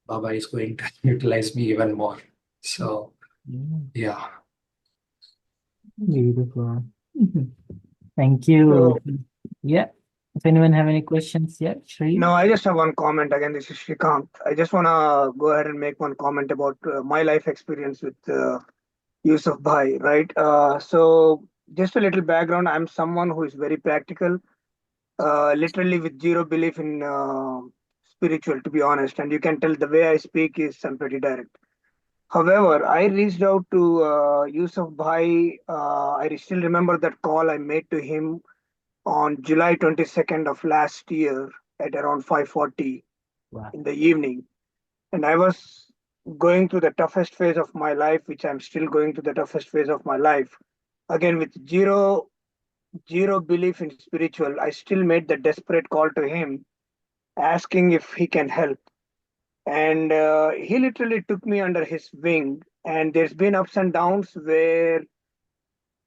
Baba is going to utilize me even more. So, Mm, yeah. beautiful. Thank you. So, Yeah. If anyone have any questions, yeah, Shri. no, I just have one comment. Again, this is Shrikant. I just want to go ahead and make one comment about my life experience with Yusuf Bhai, right? So, just a little background. I'm someone who is very practical, literally with zero belief in spiritual, to be honest. And you can tell the way I speak is I'm pretty direct. However, I reached out to Yusuf Bhai. I still remember that call I made to him on July 22nd of last year at around 5:40 Wow. in the evening. And I was going through the toughest phase of my life, which I'm still going through the toughest phase of my life. Again, with zero belief in spiritual, I still made the desperate call to him, asking if he can help. And he literally took me under his wing. And there's been ups and downs where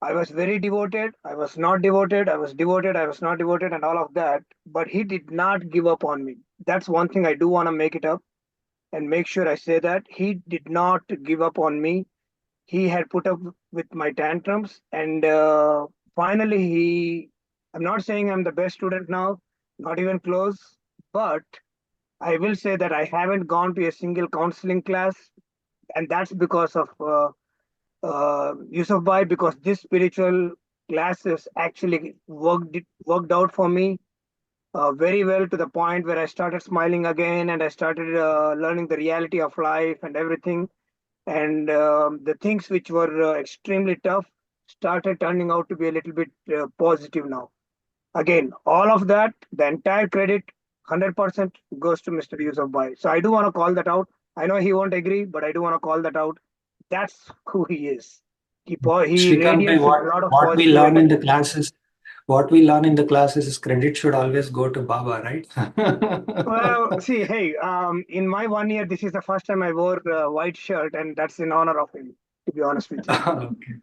I was very devoted, I was not devoted, I was devoted, I was not devoted, and all of that. But he did not give up on me. That's one thing I do want to make it up and make sure I say that. He did not give up on me. He had put up with my tantrums. And finally, I'm not saying I'm the best student now, not even close, but I will say that I haven't gone to a single counseling class. And that's because of Yusuf Bhai, because this spiritual classes actually worked out for me very well, to the point where I started smiling again, and I started learning the reality of life and everything. And the things which were extremely tough started turning out to be a little bit positive now. Again, all of that, the entire credit, 100% goes to Mr. Yusuf Bhai. So I do want to call that out. I know he won't agree, but I do want to call that out. That's who he is. He Shrikant, radiates with a lot of what we learn in positivity. the classes, what we learn in the classes is credit should always go to Baba, right? Well, see, hey, in my 1 year, this is the first time I wore a white shirt, and that's in honor of him, to be honest with you. Okay.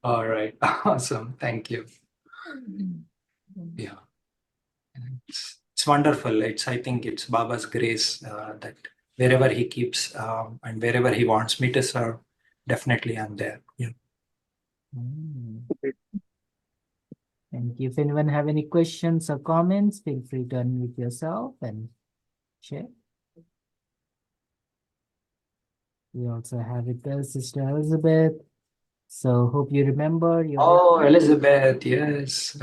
All right. Awesome. Thank you. Yeah. It's wonderful. I think it's Baba's grace that wherever he keeps and wherever he wants me to serve, definitely I'm there. Yeah. Mm. Thank you. If anyone have any questions or comments, feel free to unmute yourself and share. We also have with us Sister Elizabeth. So hope you remember your. Oh, Elizabeth, yes.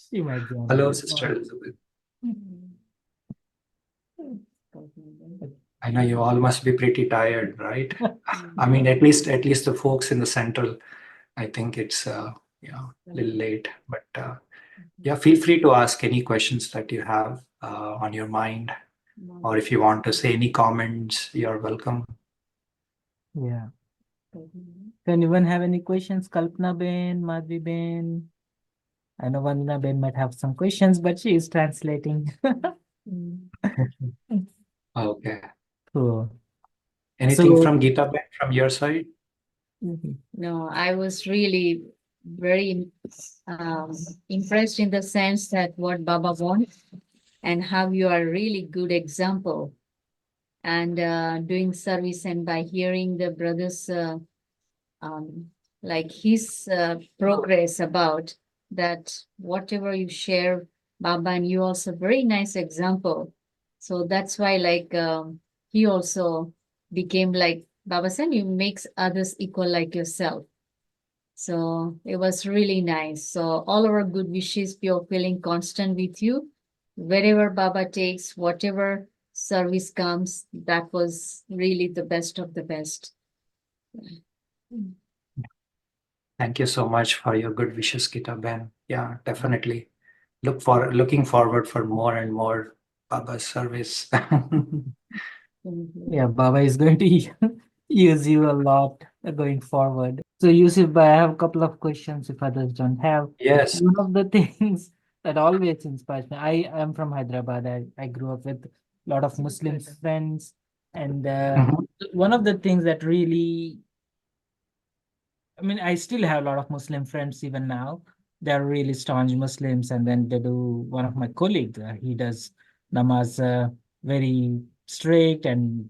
She might join Hello, later Sister on. Elizabeth. I know you all must be pretty tired, right? I mean, at least the folks in the central, I think it's yeah, a little late. But yeah, feel free to ask any questions that you have on your mind, or if you want to say any comments, you're welcome. Yeah. If anyone have any questions, Kalpana Ben, Madhvi Ben. I know Vandana Ben might have some questions, but she is translating. Okay. Cool. Anything So, from Geeta Ben from your side? No, I was really very impressed in the sense that what Baba wants and how you are a really good example and doing service, and by hearing the brothers like his progress about that, whatever you share, Baba, and you also very nice example. So that's why he also became like Baba said, you makes others equal like yourself. So it was really nice. So all our good wishes, pure feeling constant with you. Wherever Baba takes, whatever service comes, that was really the best of the best. Thank you so much for your good wishes, Geeta Ben. Yeah, definitely. Looking forward for more and more Baba's service. yeah, Baba is going to use you a lot going forward. So, Yusuf, I have a couple of questions if others don't have. Yes. One of the things that always inspires me, I am from Hyderabad. I grew up with a lot of Muslim friends. And Mhm. one of the things that really, I mean, I still have a lot of Muslim friends even now, they're really staunch Muslims, and then they do. One of my colleagues, he does namaz very strict, and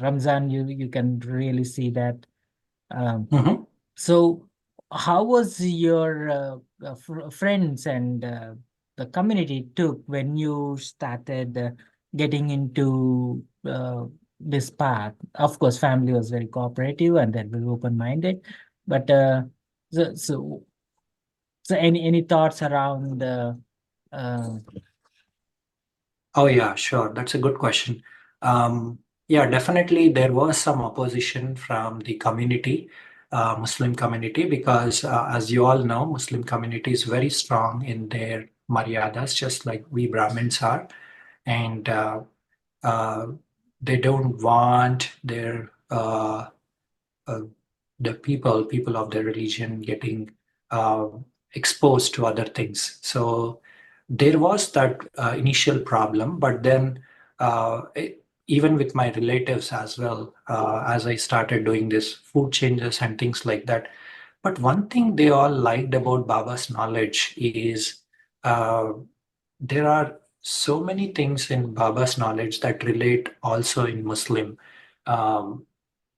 Ramzan, you can really see that. Mhm. So, how was your friends and the community took when you started getting into this path? Of course, family was very cooperative and they were open-minded, but so, so, so any thoughts around uh, Oh, yeah, sure. That's a good question. Yeah, definitely there was some opposition from the community, Muslim community, because as you all know, Muslim community is very strong in their maryadas, just like we Brahmins are. And uh, they don't want their uh, the people of their religion getting uh, exposed to other things. So there was that initial problem, but then even with my relatives as well, as I started doing this food changes and things like that. But one thing they all liked about Baba's knowledge is uh, there are so many things in Baba's knowledge that relate also in um,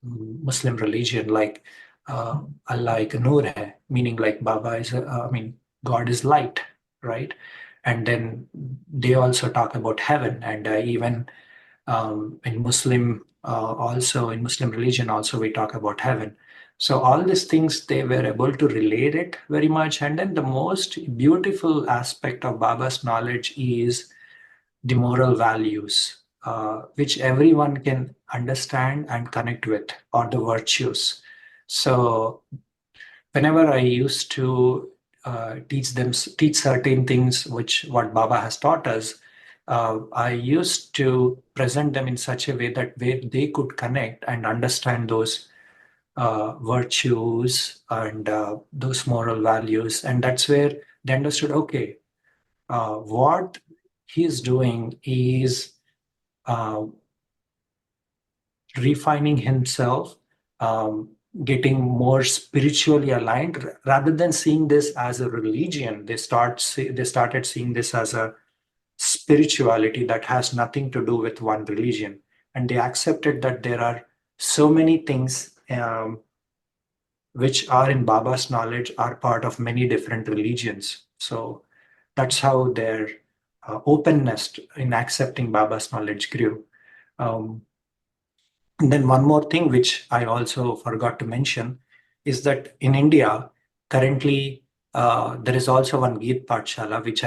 Muslim religion, like Allah ek noor hai, meaning like Baba is, I mean, God is light, right? And then they also talk about heaven, and even in Muslim religion also we talk about heaven. So all these things they were able to relate it very much. And then the most beautiful aspect of Baba's knowledge is the moral values, which everyone can understand and connect with, or the virtues. So whenever I used to teach certain things, which what Baba has taught us, I used to present them in such a way that where they could connect and understand those virtues and those moral values, and that's where they understood. Okay, what he is doing is uh, refining himself, um, getting more spiritually aligned, rather than seeing this as a religion. They started seeing this as a spirituality that has nothing to do with one religion, and they accepted that there are so many things which are in Baba's knowledge are part of many different religions. So that's how their openness in accepting Baba's knowledge grew. Um, And then one more thing which I also forgot to mention is that in India, currently there is also one Geet Pathshala, which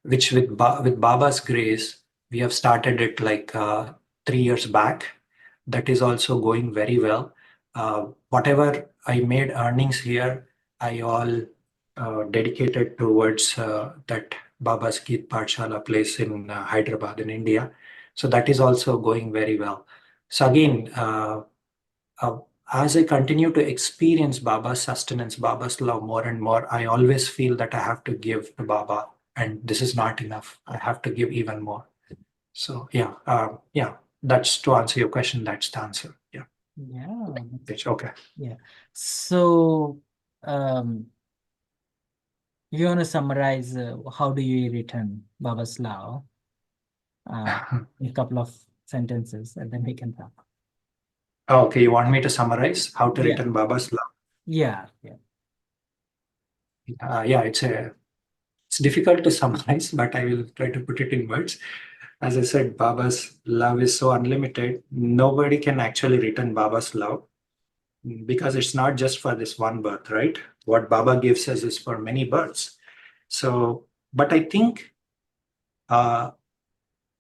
which with Baba's grace, we have started it like 3 years back. That is also going very well. Whatever I made earnings here, I all dedicated towards that Baba's Geet Pathshala place in Hyderabad in India. So that is also going very well. So again, uh, as I continue to experience Baba's sustenance, Baba's love more and more, I always feel that I have to give to Baba, and this is not enough. I have to give even more. So yeah, that's to answer your question. That's the answer. Yeah. yeah. Okay. Yeah. So, if you want to summarize, how do you return Baba's love? In a couple of sentences, and then we can talk. Okay, you want me to summarize how to Yeah. return Baba's love? Yeah. Yeah, it's difficult to summarize, but I will try to put it in words. As I said, Baba's love is so unlimited. Nobody can actually return Baba's love because it's not just for this one birth, right? What Baba gives us is for many births. So, but I think uh,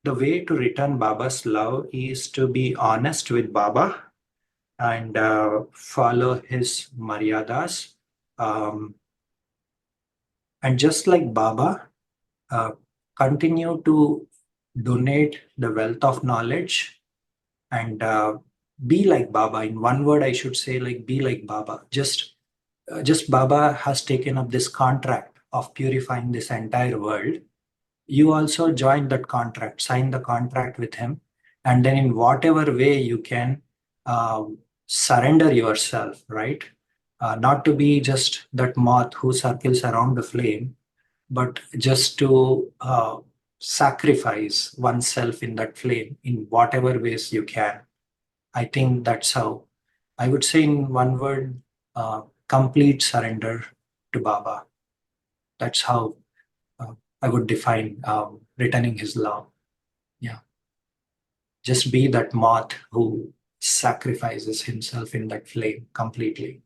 the way to return Baba's love is to be honest with Baba and follow his maryadas. Um, and just like Baba, uh, continue to donate the wealth of knowledge and be like Baba. In one word, I should say, like, be like Baba. Just Baba has taken up this contract of purifying this entire world. You also join that contract, sign the contract with him, and then in whatever way you can surrender yourself, right? not to be just that moth who circles around the flame, but just to sacrifice oneself in that flame in whatever ways you can. I think that's how I would say, in one word, complete surrender to Baba. That's how I would define returning his love. Yeah. Just be that moth who sacrifices himself in that flame completely.